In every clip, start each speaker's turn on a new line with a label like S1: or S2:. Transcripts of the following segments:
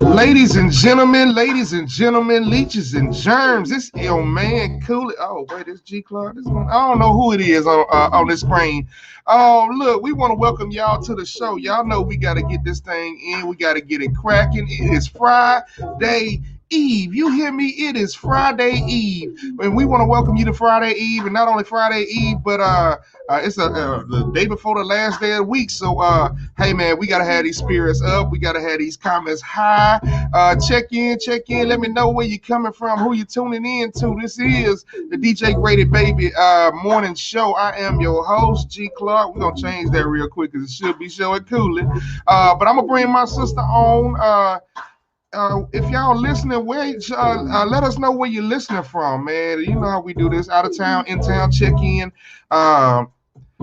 S1: Ladies and gentlemen, leeches and germs. This your man, Cool. Oh wait, this G Clark. This one, I don't know who it is on this screen. Oh look, we want to welcome y'all to the show. Y'all know we got to get this thing in. We got to get it cracking. It is Friday Eve. You hear me? It is Friday Eve, and we want to welcome you to Friday Eve, and not only Friday Eve, but it's the day before the last day of the week. So hey man, we gotta have these spirits up. We gotta have these comments high. Check in. Let me know where you're coming from, who you're tuning in to. This is the DJ Grady Baby morning show. I am your host, G Clark. We're gonna change that real quick because it should be show it cooling. But I'm gonna bring my sister on. If y'all listening, let us know where you're listening from, man. You know how we do this: out of town, in town, check in.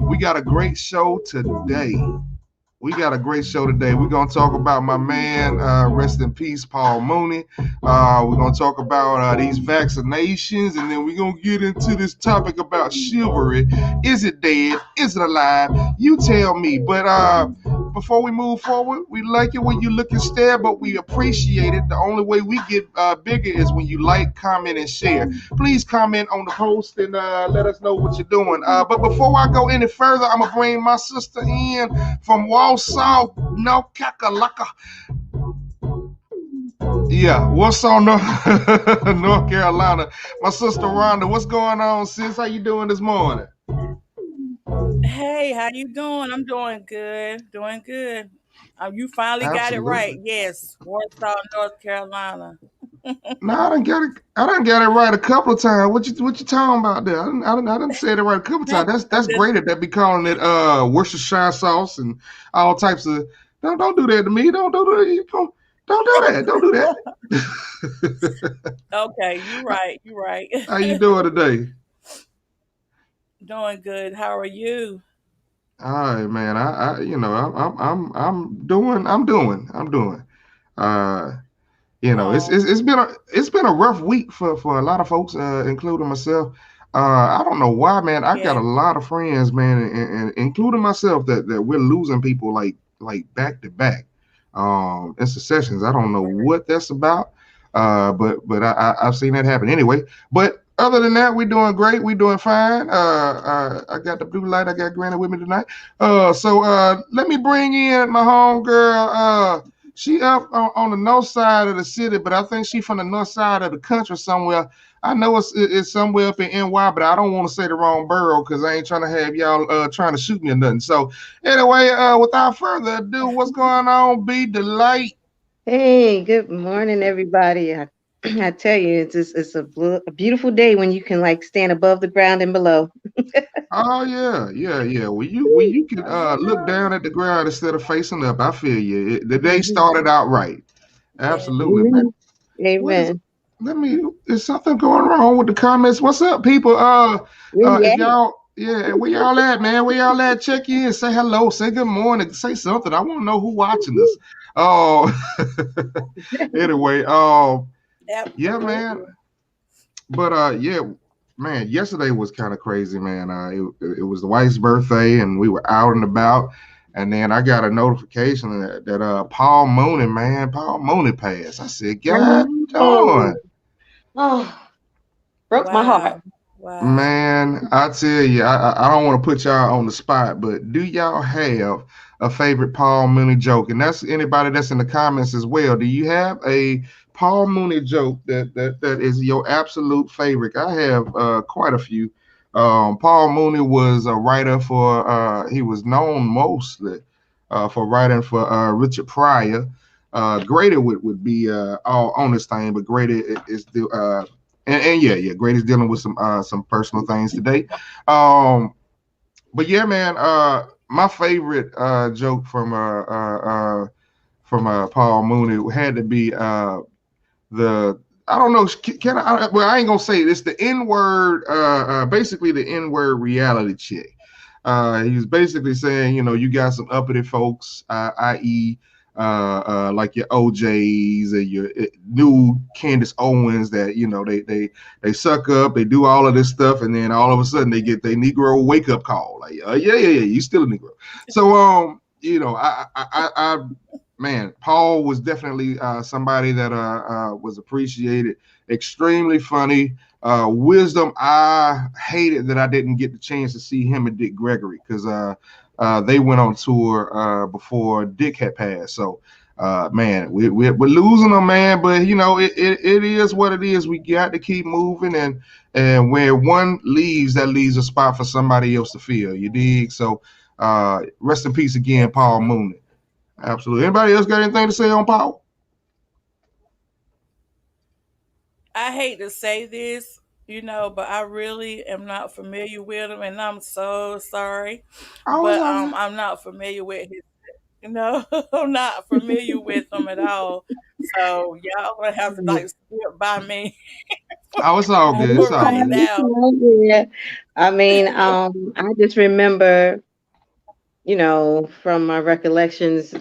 S1: We got a great show today. We're going to talk about my man, rest in peace, Paul Mooney. We're going to talk about these vaccinations, and then we're going to get into this topic about chivalry. Is it dead? Is it alive? You tell me. But before we move forward, we like it when you look and stare, but we appreciate it. The only way we get bigger is when you like, comment, and share. Please comment on the post and let us know what you're doing. But before I go any further, I'm going to bring my sister in from Walsall, North Carolina. Yeah, Warsaw, North Carolina. My sister Rhonda, what's going on, sis? How you doing this morning?
S2: Hey, how you doing? I'm doing good. Doing good. You finally got it right.
S1: Absolutely.
S2: Yes, Warsaw, North Carolina.
S1: No, I done got it. I done got it right a couple of times. What you talking about there? I done said it right a couple of times. That's
S2: Just-
S1: great that they be calling it Worcestershire sauce and all types of. Don't do that to me. Don't do that. Don't do that. Don't do that.
S2: okay, you right. You right.
S1: How you doing today?
S2: Doing good. How are you?
S1: All right, man. I'm doing. Uh,
S2: Oh,
S1: it's been a rough week for a lot of folks, including myself. I don't know why, man. I got
S2: yeah.
S1: a lot of friends, man, and including myself, that we're losing people like back to back, in successions. I don't know what that's about, but I've seen that happen anyway. But other than that, we're doing great. We're doing fine. I got the blue light. I got Granny with me tonight. So let me bring in my home girl. She up on the north side of the city, but I think she from the north side of the country somewhere. I know it's somewhere up in NY, but I don't want to say the wrong borough because I ain't trying to have y'all trying to shoot me or nothing. So anyway, without further ado, what's going on? Be Delight.
S3: Hey, good morning, everybody. I tell you, it's a beautiful day when you can like stand above the ground and below.
S1: Oh yeah. When you can look down at the ground instead of facing up, I feel you. The day
S3: Mhm.
S1: started out right.
S2: Yeah.
S1: Absolutely, man.
S3: Amen.
S1: What is?
S3: Amen.
S1: Let me. Is something going wrong with the comments? What's up, people? If
S3: Yeah.
S1: y'all, yeah, where y'all at, man? Where y'all at? Check in, say hello, say good morning, say something. I want to know who watching us. Oh, anyway, yeah, man.
S2: Absolutely.
S1: But yeah, man. Yesterday was kind of crazy, man. It was the wife's birthday, and we were out and about. And then I got a notification that Paul Mooney passed. I said,
S3: I
S1: God
S3: know.
S1: darn.
S3: Oh, broke my heart.
S2: Wow. Wow.
S1: Man, I tell you, I don't want to put y'all on the spot, but do y'all have a favorite Paul Mooney joke? And that's anybody that's in the comments as well. Do you have a Paul Mooney joke that is your absolute favorite? I have quite a few. Paul Mooney was a writer for he was known mostly for writing for Richard Pryor. Grady would be all on this thing, but Grady is the and yeah, Grady's dealing with some personal things today. Um, but yeah, man, my favorite joke from Paul Mooney had to be the I don't know. Can I? Well, I ain't gonna say it. It's the N word. Basically the N word reality check. He was basically saying, you got some uppity folks, i.e., like your OJs and your new Candace Owens that they suck up, they do all of this stuff, and then all of a sudden they get their Negro wake up call, like, yeah, you still a Negro. So I man, Paul was definitely somebody that was appreciated. Extremely funny. Wisdom. I hated that I didn't get the chance to see him and Dick Gregory because they went on tour before Dick had passed. So, man, we're losing them, man. But you know, it is what it is. We got to keep moving, and when one leaves, that leaves a spot for somebody else to fill. You dig? So, rest in peace again, Paul
S2: Absolutely.
S1: Mooney. Absolutely. Anybody else got anything to say on Paul?
S2: I hate to say this, but I really am not familiar with him, and I'm so sorry.
S1: Oh, it's
S2: But
S1: all right.
S2: I'm not familiar with his. I'm not familiar with him at all. So y'all gonna have to like skip by me
S1: Oh, it's all good. It's
S2: for
S1: all
S2: right
S1: good.
S2: now.
S3: Yeah. I mean, I just remember, from my recollections,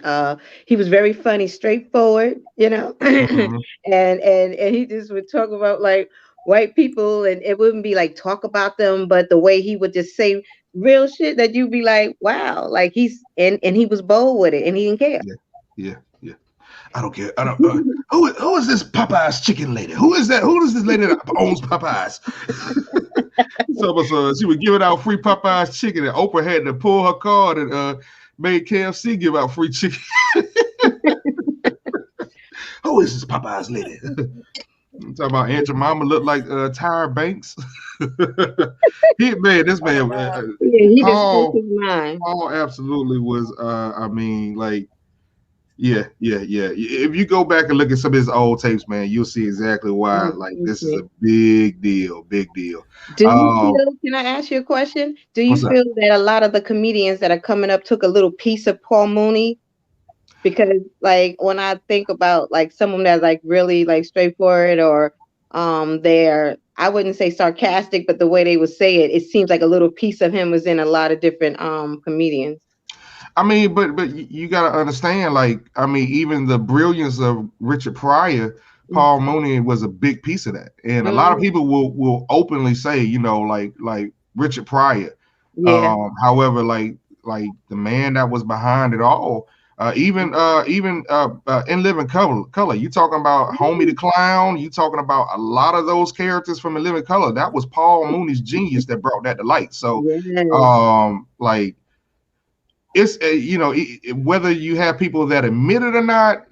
S3: he was very funny, straightforward,
S1: Mhm.
S3: and he just would talk about like white people, and it wouldn't be like talk about them, but the way he would just say real shit that you'd be like, wow, like and he was bold with it, and he didn't care.
S1: Yeah, yeah, yeah. I don't care. I don't. Who is this Popeyes chicken lady? Who is that? Who is this lady that owns Popeyes? So she was giving out free Popeyes chicken, and Oprah had to pull her card and made KFC give out free chicken. Who is this Popeyes lady? I'm talking about Aunt Jemima looked like Tyra Banks. This
S2: Oh
S1: man,
S2: God.
S3: Yeah, he just spoke
S1: Paul,
S3: his mind.
S1: Paul absolutely was. I mean, like, yeah, yeah, yeah. If you go back and look at some of his old tapes, man, you'll see exactly why. Like, this is a
S3: Mhm.
S1: big deal, big deal.
S3: Do you
S1: Um,
S3: feel, can I ask you a question? Do you
S1: what's that?
S3: feel that a lot of the comedians that are coming up took a little piece of Paul Mooney? Because like when I think about like someone that's like really like straightforward, or they're, I wouldn't say sarcastic, but the way they would say it, it seems like a little piece of him was in a lot of different comedians.
S1: I mean, but you got to understand, like, I mean, even the brilliance of Richard Pryor, Paul Mooney was a big piece of that, and a lot of
S3: Mm-hmm.
S1: people will openly say, like Richard Pryor.
S3: Yeah.
S1: However, like the man that was behind it all, in Living Color, you talking about Homie the Clown, you talking about a lot of those characters from In Living Color. That was Paul Mooney's genius that brought that to light. So,
S3: Yes.
S1: like it's whether you have people that admit it or not,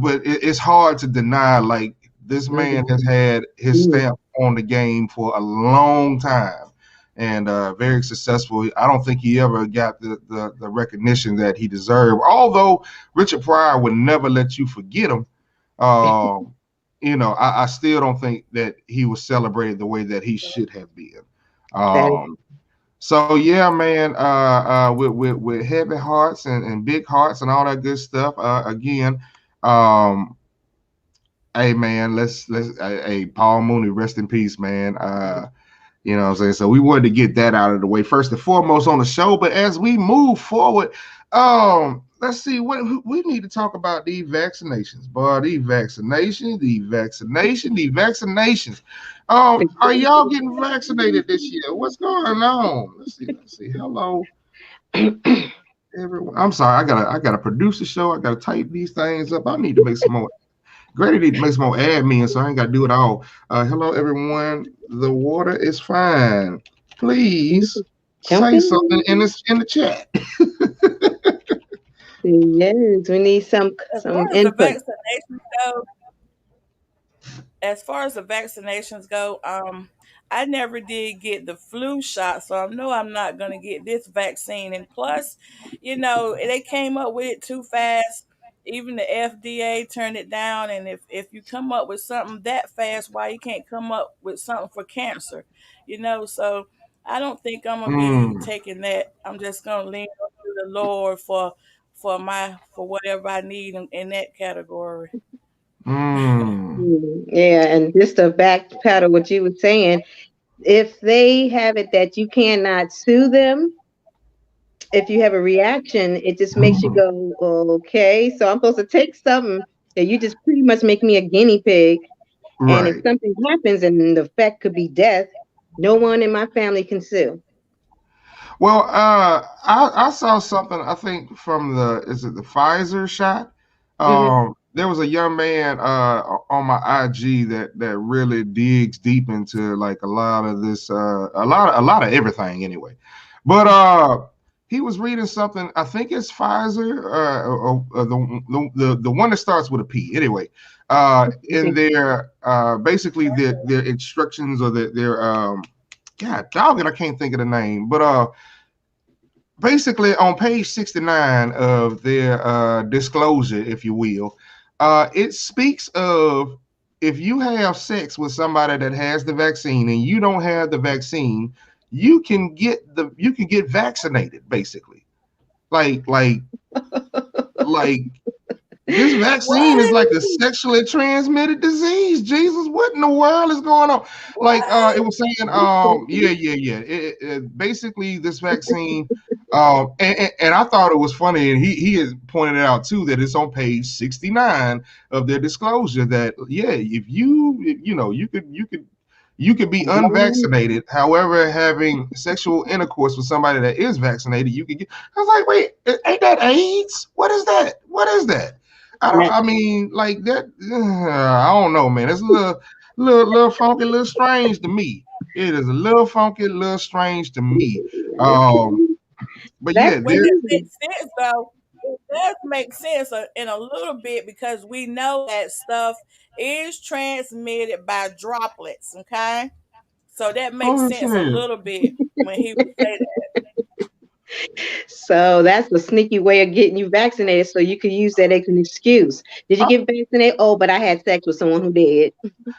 S1: but it's hard to deny. Like this man has had his
S3: Mm-hmm.
S1: stamp on the game for a long time, and very successful. I don't think he ever got the recognition that he deserved. Although Richard Pryor would never let you forget him. Um, I still don't think that he was celebrated the way that he should have been.
S3: That
S1: Um, so yeah, man, with heavy hearts and big hearts and all that good stuff. Again, um, hey man, hey Paul Mooney, rest in peace, man. You know what I'm saying? So we wanted to get that out of the way first and foremost on the show. But as we move forward, let's see what we need to talk about these vaccinations, boy. These vaccinations. Are y'all getting vaccinated this year? What's going on? Let's see. Hello, everyone. I'm sorry, I gotta produce the show. I gotta type these things up. I need to make some more. Grady need to make some more admin, so I ain't got to do it all. Hello, everyone. The water is fine. Please
S3: jump
S1: say something in
S3: in.
S1: the chat.
S3: Yes, we need
S2: As far
S3: some
S2: as the
S3: input.
S2: vaccinations go, as far as the vaccinations go, I never did get the flu shot, so I know I'm not gonna get this vaccine. And plus, they came up with it too fast. Even the FDA turned it down. And if you come up with something that fast, why you can't come up with something for cancer? So I don't think I'm gonna be
S1: Mm,
S2: taking that. I'm just gonna lean on to the Lord for whatever I need in that category.
S1: mm,
S3: Yeah, and just to backpedal what you were saying, if they have it that you cannot sue them, if you have a reaction, it just makes you
S1: mm.
S3: go, okay, so I'm supposed to take something that you just pretty much make me a guinea pig. And if
S1: Right.
S3: something happens and the effect could be death, no one in my family can sue.
S1: Well, I saw something. I think from the is it the Pfizer shot?
S3: Hmm.
S1: There was a young man on my IG that really digs deep into like a lot of this, a lot of everything anyway. But he was reading something. I think it's Pfizer, or the one that starts with a P. Anyway, in their basically their instructions or their God dog it, I can't think of the name, but basically on page 69 of their disclosure, if you will, it speaks of if you have sex with somebody that has the vaccine and you don't have the vaccine, you can get vaccinated, basically. Like like this vaccine is
S2: What?
S1: like a sexually transmitted disease. Jesus, what in the world is going on? Like it
S2: What?
S1: was saying, yeah. Basically, this vaccine, and I thought it was funny, and he has pointed out too that it's on page 69 of their disclosure that yeah, if you know you could be unvaccinated. However, having sexual intercourse with somebody that is vaccinated, you could get. I was like, wait, ain't that AIDS? What is that? What is that? I don't. I mean, like that. I don't know, man. It's a little funky, a little strange to me. It is a little funky, a little strange to me. Um, but
S3: That's
S1: yeah,
S2: Well,
S1: there.
S2: it
S3: crazy.
S2: makes sense though. It does make sense in a little bit because we know that stuff is transmitted by droplets. Okay, so that makes
S1: Oh, I'm
S2: sense a
S1: saying.
S2: little bit when he would say that.
S3: So that's a sneaky way of getting you vaccinated, so you can use that as an excuse. Did you
S1: Uh,
S3: get vaccinated? Oh, but I had sex with someone who did.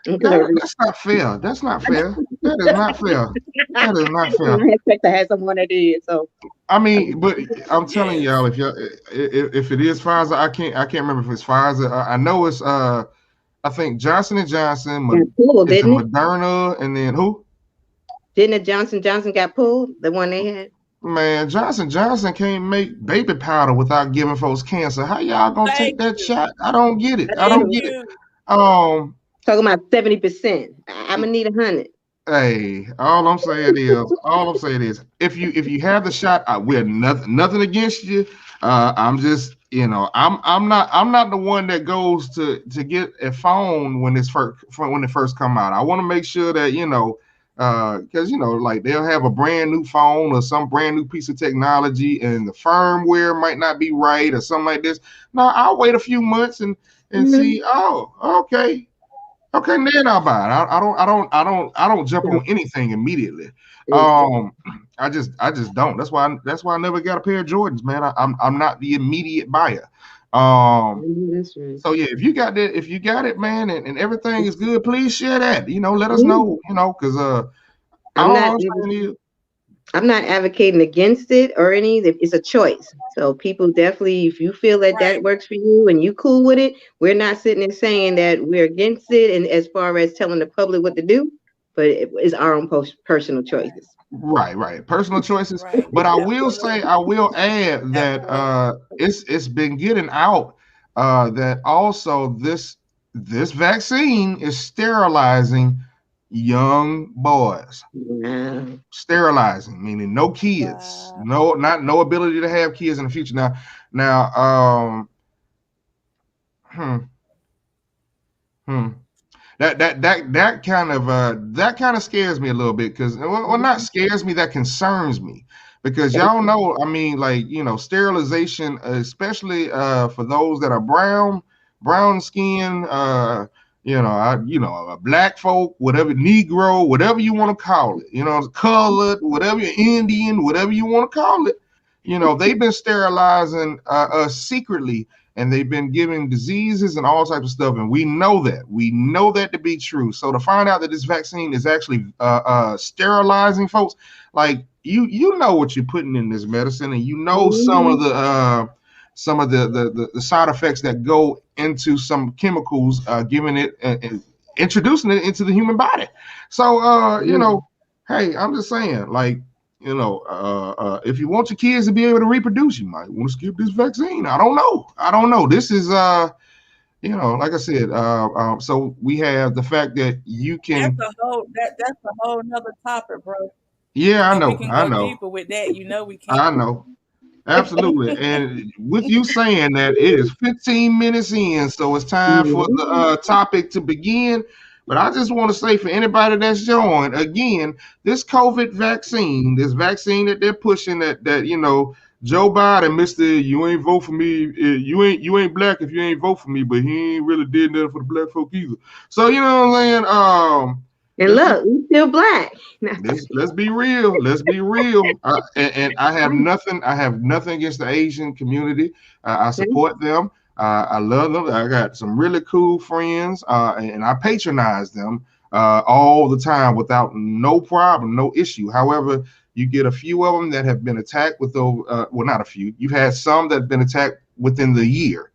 S3: I'm
S1: no,
S3: sorry.
S1: that's not fair. That's not fair. That is not fair. That is not fair.
S3: I had sex. I had someone that did. So
S1: I mean, but I'm telling y'all,
S2: Yes,
S1: if it is Pfizer, I can't remember if it's Pfizer. I know it's I think Johnson and
S3: got
S1: Johnson.
S3: pulled,
S1: Is it
S3: didn't it?
S1: Moderna and then who?
S3: Didn't it Johnson got pulled? The one they had.
S1: Man, Johnson can't make baby powder without giving folks cancer. How y'all gonna take
S2: thank
S1: that
S2: you,
S1: shot? I don't get it. I
S3: That's
S1: don't
S2: thank
S3: true.
S1: get it.
S2: you.
S1: Um,
S3: Talking about 70%. I'm gonna need 100.
S1: Hey, all I'm saying is, if you have the shot, we're nothing against you. I'm just, I'm not the one that goes to get a phone when it first come out. I want to make sure that because like they'll have a brand new phone or some brand new piece of technology, and the firmware might not be right or something like this. No, I'll wait a few months and
S3: Mhm.
S1: see. Oh, okay. Okay, then I'll buy it. I don't jump on anything immediately. Um, I just don't. That's why I never got a pair of Jordans, man. I'm not the immediate buyer. Um,
S3: That's right.
S1: so yeah, if you got it, man, and everything is good, please share that. Let us
S3: Yeah.
S1: know. Because
S3: I'm
S1: all
S3: not.
S1: I'm saying is,
S3: I'm not advocating against it or any. It's a choice. So people definitely, if you feel that
S2: Right,
S3: that works for you and you cool with it, we're not sitting there saying that we're against it. And as far as telling the public what to do, but it's our own personal choices.
S1: right, personal choices.
S2: right.
S1: But I will say,
S2: Absolutely,
S1: I will add that
S2: absolutely.
S1: it's been getting out that also this vaccine is sterilizing young boys.
S3: Wow.
S1: Sterilizing, meaning no kids,
S2: Wow.
S1: no ability to have kids in the future. Now, hmm, hmm. That kind of scares me a little bit because well, not scares me, that concerns me because y'all know, I mean, like, sterilization, especially for those that are brown skin, black folk, whatever, Negro, whatever you want to call it, colored, whatever, Indian, whatever you want to call it. They've been sterilizing us secretly, and they've been giving diseases and all types of stuff, and we know that to be true. So to find out that this vaccine is actually sterilizing folks, like, you know what you're putting in this medicine, and
S3: Mhm.
S1: some of the side effects that go into some chemicals, giving it introducing it into the human body. So
S3: Mhm.
S1: hey, I'm just saying, like, if you want your kids to be able to reproduce, you might want to skip this vaccine. I don't know. This is like I said, so we have the fact that you
S2: That's
S1: can,
S2: a whole that's a whole nother topic, bro.
S1: Yeah, I
S2: And we
S1: know.
S2: can
S1: I
S2: go
S1: know.
S2: deeper with that. You know we can.
S1: I know. Absolutely. And with you saying that, it is 15 minutes in, so it's time for the
S3: Mhm.
S1: topic to begin. But I just want to say for anybody that's joined, again, this COVID vaccine, this vaccine that they're pushing, that Joe Biden, Mister, you ain't vote for me, you ain't black if you ain't vote for me, but he ain't really did nothing for the black folk either. So you know what I'm saying?
S3: And
S1: Let's just
S3: look, we still black.
S1: let's be real. Let's be real. And I have nothing. I have nothing against the Asian community. I support them. I love them. I got some really cool friends, and I patronize them all the time without no problem, no issue. However, you get a few of them that have been attacked with over. Well, not a few. You've had some that have been attacked within the year,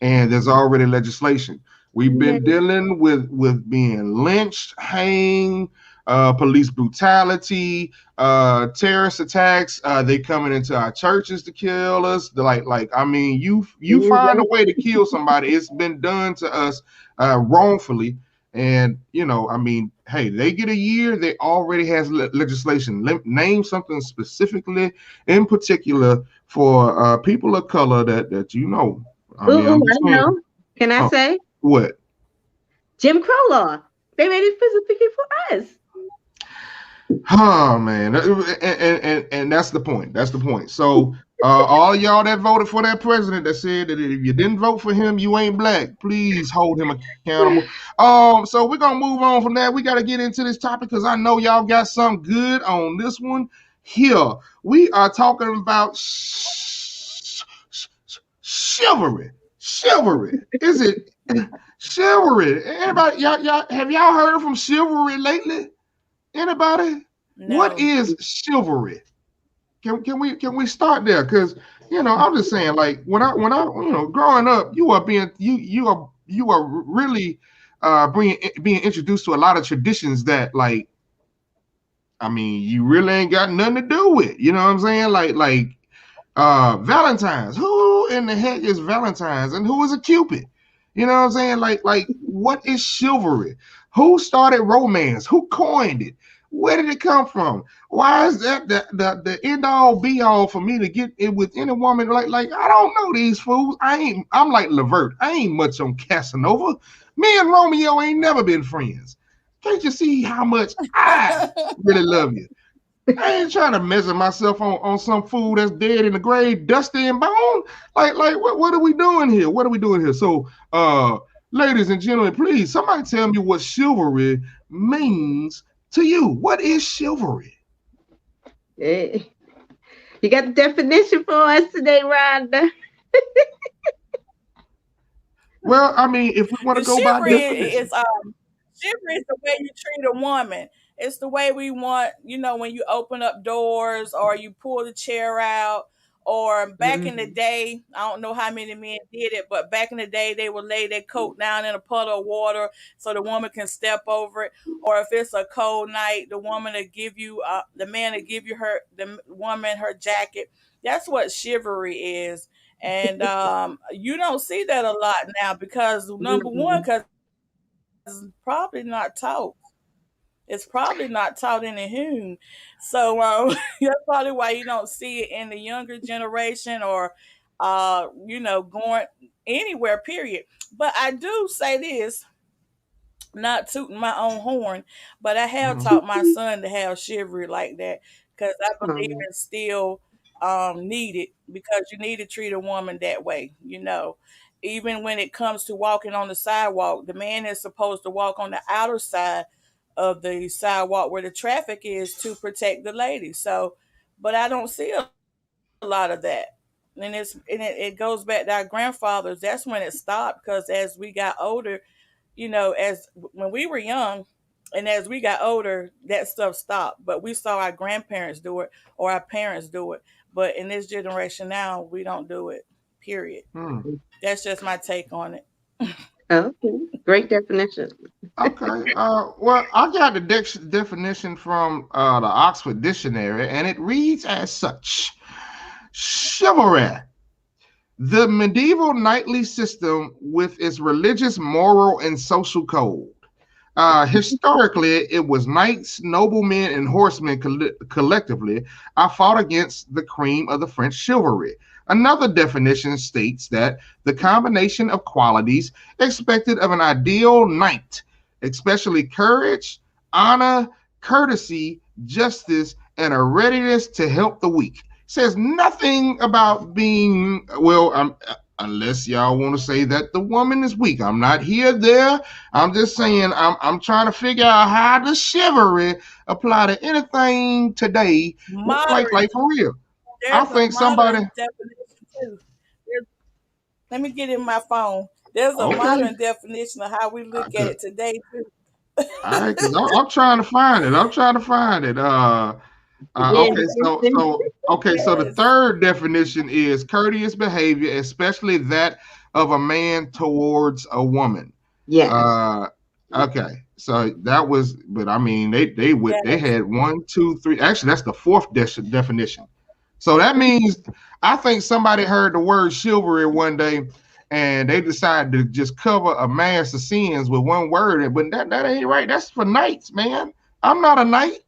S1: and there's already legislation. We've
S3: Yeah.
S1: been dealing with being lynched, hanged, police brutality, terrorist attacks. They coming into our churches to kill us. Like I mean, you find a way to kill somebody. It's been done to us wrongfully, and I mean, hey, they get a year. They already has legislation. Name something specifically, in particular, for people of color that you know. I mean,
S3: Ooh,
S1: I'm
S3: I
S1: just saying.
S3: know. Can I
S1: Oh,
S3: say
S1: what?
S3: Jim Crow law? They made it specifically for us.
S1: Oh man, and that's the point. That's the point. So, all y'all that voted for that president that said that if you didn't vote for him, you ain't black. Please hold him accountable. So we're gonna move on from that. We got to get into this topic because I know y'all got something good on this one. Here we are talking about chivalry. Chivalry. Is it chivalry? Anybody? Y'all have y'all heard from chivalry lately? Anybody? What
S2: No.
S1: is chivalry? Can we start there? Because I'm just saying, like when I growing up, you are really being introduced to a lot of traditions that, like, I mean, you really ain't got nothing to do with. You know what I'm saying? Like Valentine's. Who in the heck is Valentine's, and who is a Cupid? You know what I'm saying? Like what is chivalry? Who started romance? Who coined it? Where did it come from? Why is that the end all be all for me to get it with any woman? Like I don't know these fools. I'm like Levert. I ain't much on Casanova. Me and Romeo ain't never been friends. Can't you see how much I really love you? I ain't trying to measure myself on some fool that's dead in the grave, dusty and bone. Like what are we doing here? What are we doing here? So, ladies and gentlemen, please, somebody tell me what chivalry means to you. What is chivalry?
S3: Eh, you got the definition for us today, Rhonda.
S1: Well, I mean, if we want to
S2: The
S1: go by
S2: chivalry
S1: definition.
S2: is chivalry is the way you treat a woman. It's the way we want, when you open up doors or you pull the chair out. Or back in the
S3: Mhm.
S2: day, I don't know how many men did it, but back in the day, they would lay their coat down in a puddle of water so the woman can step over it. Or if it's a cold night, the man will give you the woman her jacket. That's what chivalry is. And you don't see that a lot now because number one,
S3: Mhm.
S2: because it's probably not taught. It's probably not taught in the home. So that's probably why you don't see it in the younger generation or going anywhere, period. But I do say this, not tooting my own horn, but I have
S1: Mhm.
S2: taught my son to have chivalry like that because I believe
S3: Um,
S2: it's still needed because you need to treat a woman that way. Even when it comes to walking on the sidewalk, the man is supposed to walk on the outer side of the sidewalk where the traffic is to protect the lady. So, but I don't see a lot of that. And it goes back to our grandfathers. That's when it stopped because as we got older, as when we were young and as we got older, that stuff stopped. But we saw our grandparents do it or our parents do it. But in this generation now, we don't do it. Period.
S1: Hmm.
S2: That's just my take on it.
S3: okay. Great definition.
S1: Okay. Well, I got the definition from the Oxford Dictionary, and it reads as such: chivalry, the medieval knightly system with its religious, moral, and social code. Historically, it was knights, noblemen, and horsemen collectively. I fought against the cream of the French chivalry. Another definition states that the combination of qualities expected of an ideal knight, especially courage, honor, courtesy, justice, and a readiness to help the weak. Says nothing about being, well, unless y'all want to say that the woman is weak. I'm not here there. I'm just saying I'm trying to figure out how the chivalry apply to anything today.
S2: Modern.
S1: Like for real. I
S2: There's a
S1: think somebody.
S2: modern definition too. There's, let me get in my phone. There's a
S1: Okay.
S2: modern definition of how we look at it today too.
S1: All right, because I'm trying to find it. I'm trying to find it.
S3: Yeah,
S1: Okay, so the
S2: Yes.
S1: third definition is courteous behavior, especially that of a man towards a woman.
S3: yes.
S1: Uh, okay, so that was, but I mean, they
S2: Yes.
S1: had one, two, three. Actually, that's the fourth definition. So that means I think somebody heard the word chivalry one day, and they decided to just cover a mass of sins with one word. But that ain't right. That's for knights, man. I'm not a knight.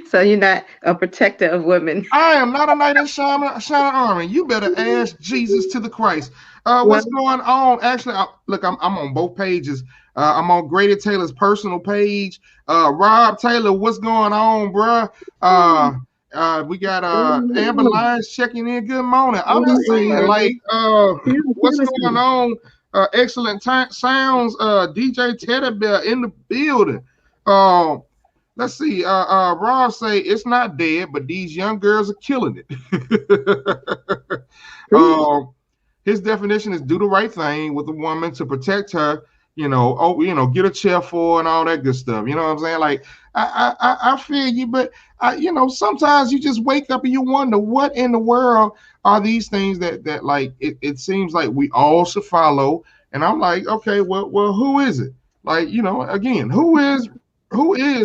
S3: So you're not a protector of women.
S1: I am not a knight in shining armor. You better ask Jesus to the Christ.
S3: Well,
S1: What's going on? Actually, look, I'm on both pages. I'm on Grady Taylor's personal page. Rob Taylor, what's going on, bruh? We got Amber Lyons checking in. Good morning. I'm just saying, like, what's going on? Excellent sounds. DJ Teddy Bear in the building. Let's see. Rob say it's not dead, but these young girls are killing it. His definition is do the right thing with a woman to protect her. Get a chair for and all that good stuff. You know what I'm saying? Like, I feel you, but sometimes you just wake up and you wonder what in the world are these things that like it seems like we all should follow. And I'm like, okay, well, who is it? Like, again, who is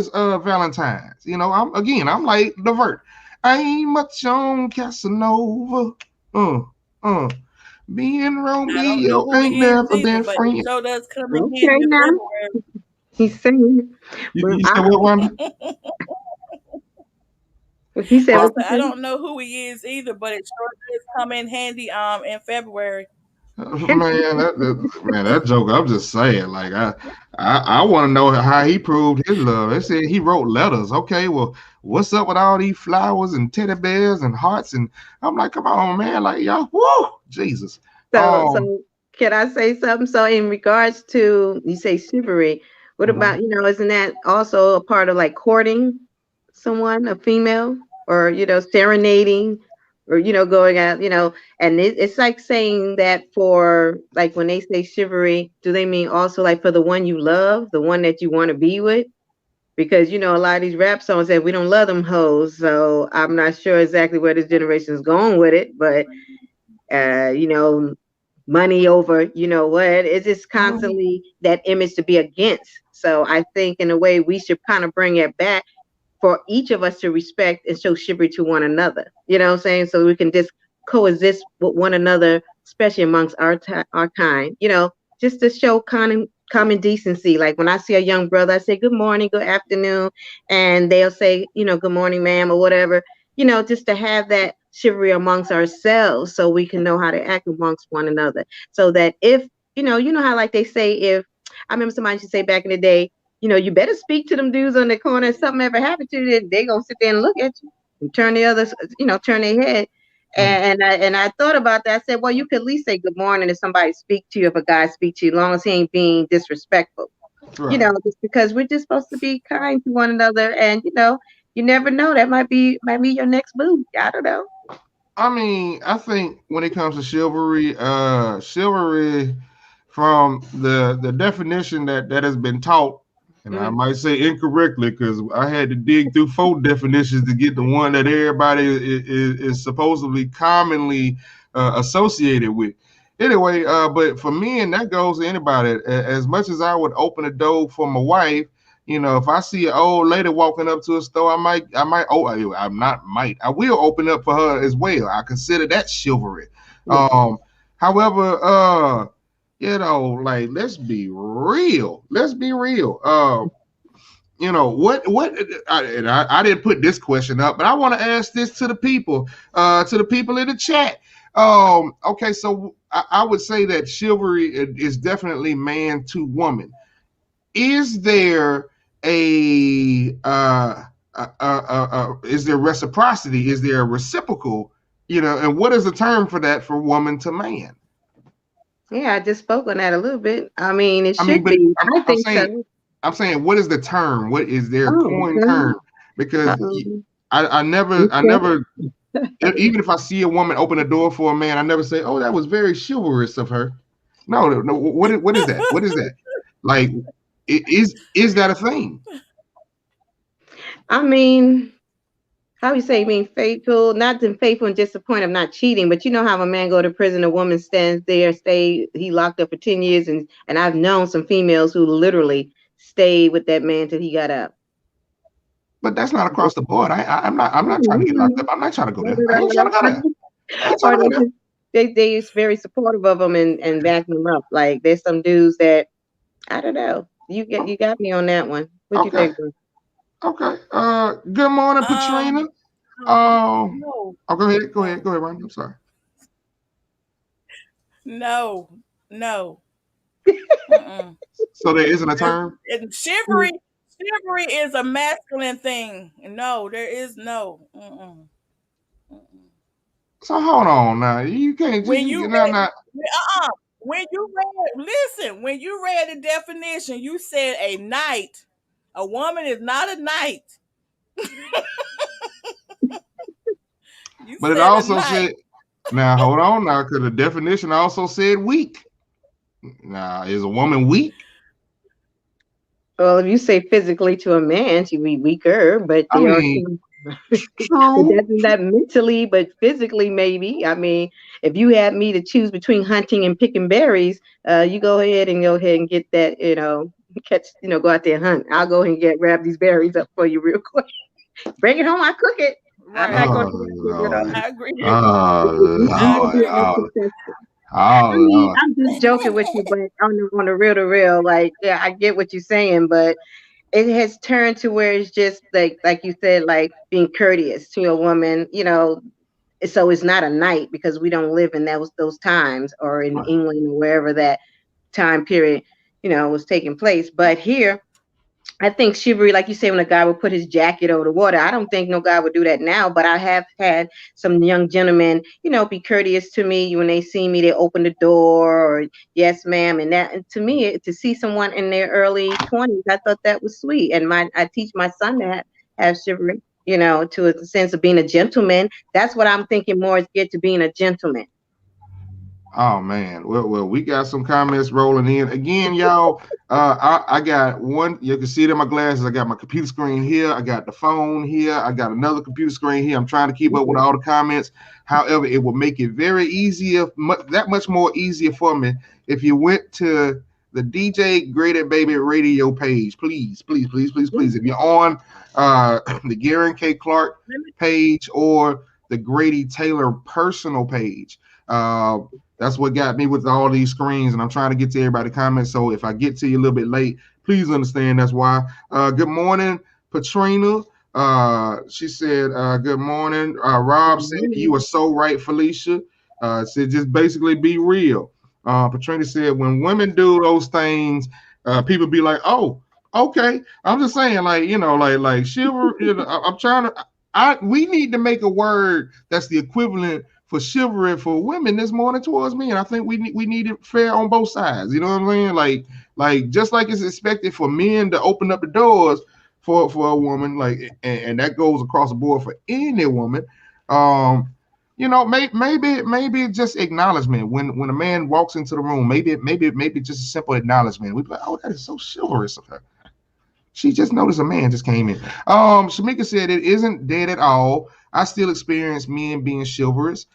S1: Valentine's? I'm like Levert. I ain't much on Casanova. Uh, uh. Me and
S2: I don't know
S1: Romeo
S2: who
S1: ain't
S2: he is
S1: never
S2: either,
S1: been
S2: but the
S1: friends.
S2: show does come in
S3: okay
S2: handy in
S3: now.
S2: February.
S3: He's saying, well,
S1: You said what, Wanda?
S3: he said,
S2: I
S3: what
S1: Uh,
S3: you
S2: said I
S3: say?
S2: don't know who he is either, but it sure does come in handy in February.
S1: that joke. I'm just saying, like I want to know how he proved his love. They said he wrote letters. Okay, well, what's up with all these flowers and teddy bears and hearts? And I'm like, come on, man, like y'all, whoo, Jesus. Um,
S3: So can I say something? So in regards to you say chivalry, what
S1: mhm.
S3: about, isn't that also a part of like courting someone, a female, or serenading, or going out, and it's like saying that for like when they say chivalry, do they mean also like for the one you love, the one that you want to be with? Because a lot of these rap songs say we don't love them hoes, so I'm not sure exactly where this generation is going with it, but uh, you know, money over, what, it's just constantly that image to be against. So I think in a way we should kind of bring it back for each of us to respect and show chivalry to one another. You know what I'm saying? So we can just coexist with one another, especially amongst our kind. Just to show common decency. Like when I see a young brother, I say good morning, good afternoon, and they'll say good morning, ma'am, or whatever. Just to have that chivalry amongst ourselves, so we can know how to act amongst one another. So that if how like they say, if I remember somebody used to say back in the day, you better speak to them dudes on the corner. If something ever happened to you, they gonna sit there and look at you and turn the others, turn their head.
S1: Mm,
S3: And I thought about that. I said, well, you could at least say good morning if somebody speak to you, if a guy speak to you, as long as he ain't being disrespectful.
S1: right.
S3: Just because we're just supposed to be kind to one another, and you never know, that might be your next move. I don't know.
S1: I mean, I think when it comes to chivalry from the definition that has been taught, and I
S3: Mm,
S1: might say incorrectly because I had to dig through 4 definitions to get the one that everybody is supposedly commonly associated with. Anyway, but for me, and that goes to anybody. As much as I would open a door for my wife, if I see an old lady walking up to a store, I will open up for her as well. I consider that chivalry.
S3: yeah.
S1: However, Like let's be real. Let's be real. I didn't put this question up, but I want to ask this to the people in the chat. Okay, so I would say that chivalry is definitely man to woman. Is there a is there reciprocity? Is there a reciprocal? And what is the term for that for woman to man?
S3: Yeah, I just spoke on that a little bit. I mean, it
S1: I mean,
S3: should
S1: but
S3: be.
S1: I'm,
S3: I
S1: I'm
S3: think
S1: saying
S3: so.
S1: I'm saying, what is the term? What is their
S3: Oh,
S1: coin term? Because
S3: uh-oh.
S1: I never, even if I see a woman open a door for a man, I never say, "Oh, that was very chivalrous of her." No, no. What is that? What is that? Like, is that a thing?
S3: I mean, how you say being faithful, not to faithful and just the point of not cheating, but you know how a man go to prison, a woman stands there, he locked up for 10 years, and I've known some females who literally stayed with that man till he got out.
S1: But that's not across the board. I'm not trying to get locked up. I'm not trying to go there. I ain't trying to go there. I ain't trying
S3: Or
S1: to go
S3: they
S1: there.
S3: just they is very supportive of them and backing them up. Like there's some dudes that I don't know. You got me on that one. What you
S1: Okay.
S3: think, bro?
S1: Okay. Good morning, Patrina.
S2: Um,
S1: Oh,
S2: no,
S1: go ahead. Go ahead.
S2: no,
S1: Go ahead, Ron. I'm sorry.
S2: no, no. Mm-mm.
S1: So there isn't a
S2: There's,
S1: term.
S2: and chivalry is a masculine thing. No, there is no. Mm-mm. Mm-mm.
S1: So hold on now. You can't just
S2: When
S1: you
S2: you
S1: now
S2: read,
S1: not.
S2: when you read, listen, when you read the definition, you said a knight. A woman is not a knight. You
S1: But it
S2: said a
S1: also said,
S2: knight.
S1: now hold on now, because the definition also said weak. Now, is a woman weak?
S3: Well, if you say physically to a man, she'd be weaker, but
S1: I
S3: there are
S1: mean,
S3: some it
S1: true.
S3: doesn't that mentally, but physically maybe. I mean, if you had me to choose between hunting and picking berries, you go ahead and get that, catch, go out there and hunt. I'll go ahead and grab these berries up for you real quick. Bring it home, I cook it. I'm not
S2: Right.
S3: gonna
S1: Oh
S3: do that.
S1: Lord.
S2: I agree with you.
S1: Oh
S3: I'm not
S1: Lord.
S3: doing no
S1: Oh,
S3: successful.
S1: oh
S3: I mean,
S1: Lord.
S3: I'm just joking with you, but on the real to real, like, yeah, I get what you're saying, but it has turned to where it's just like you said, like being courteous to a woman, so it's not a night because we don't live in those times or in
S1: Right.
S3: England or wherever that time period, was taking place. But here I think chivalry, like you say, when a guy would put his jacket over the water, I don't think no guy would do that now. But I have had some young gentlemen, be courteous to me when they see me. They open the door or yes, ma'am, and to me, to see someone in their early 20s, I thought that was sweet. And I teach my son to have chivalry, to a sense of being a gentleman. That's what I'm thinking more is get to being a gentleman.
S1: Oh man, well, we got some comments rolling in again, y'all. I got one. You can see it in my glasses. I got my computer screen here. I got the phone here. I got another computer screen here. I'm trying to keep up with all the comments. However, it will make it very easier, that much more easier for me if you went to the DJ Graded Baby Radio page. Please, please, please, please, please. If you're on the Garen K. Clark
S2: Let me,
S1: page or the Grady Taylor personal page. Uh, that's what got me with all these screens, and I'm trying to get to everybody comments. So if I get to you a little bit late, please understand that's why. Good morning, Patrina. She said, good morning. Rob said, you are so right, Felicia. Said, just basically be real. Patrina said, when women do those things, people be like, oh, okay. I'm just saying, like chivalry. I'm trying to. We need to make a word that's the equivalent for chivalry for women this morning towards me, and I think we need it fair on both sides. You know what I'm saying? Like just like it's expected for men to open up the doors for a woman, like and that goes across the board for any woman. Um, maybe just acknowledgement when a man walks into the room. Maybe just a simple acknowledgement. We be like, oh, that is so chivalrous of her. She just noticed a man just came in. Shamika said it isn't dead at all. I still experience men being chivalrous.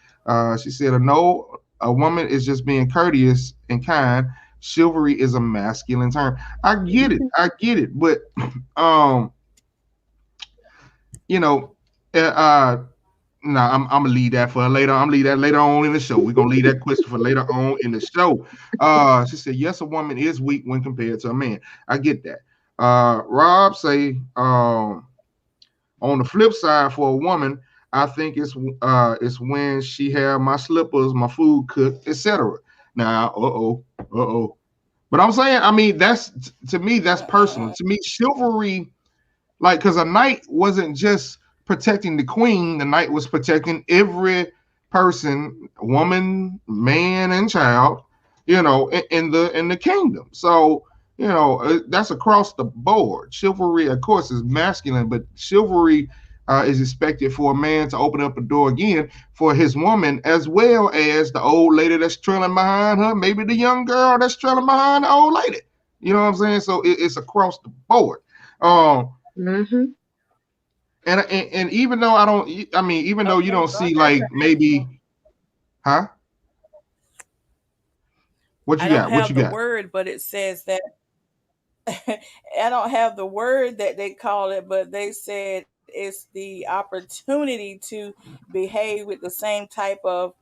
S1: She said, no, a woman is just being courteous and kind. Chivalry is a masculine term. I get it. I get it. But, um, you know, uh, No, I'm gonna leave that for later. I'm gonna leave that later on in the show. We're gonna leave that question for later on in the show. She said, yes, a woman is weak when compared to a man. I get that. Rob say, on the flip side, for a woman, I think it's when she have my slippers, my food cooked, etc. Now, uh-oh. But I'm saying, I mean, that's to me, that's personal.
S2: Mm-mm.
S1: To me, chivalry, like, because a knight wasn't just protecting the queen, the knight was protecting every person, woman, man, and child, in the kingdom. So, that's across the board. Chivalry, of course, is masculine, but chivalry is expected for a man to open up a door again for his woman, as well as the old lady that's trailing behind her, maybe the young girl that's trailing behind the old lady. You know what I'm saying? So it's across the board. Um,
S3: Mm-hmm.
S1: and even though I don't, I mean, even though you
S2: Okay,
S1: don't
S2: so I
S1: see
S2: got to
S1: like
S2: ask
S1: maybe,
S2: you.
S1: huh? What
S2: I
S1: you
S2: don't
S1: got? What
S2: have
S1: you
S2: the
S1: got?
S2: word, but it says that I don't have the word that they call it, but they said it's the opportunity to behave with the same type of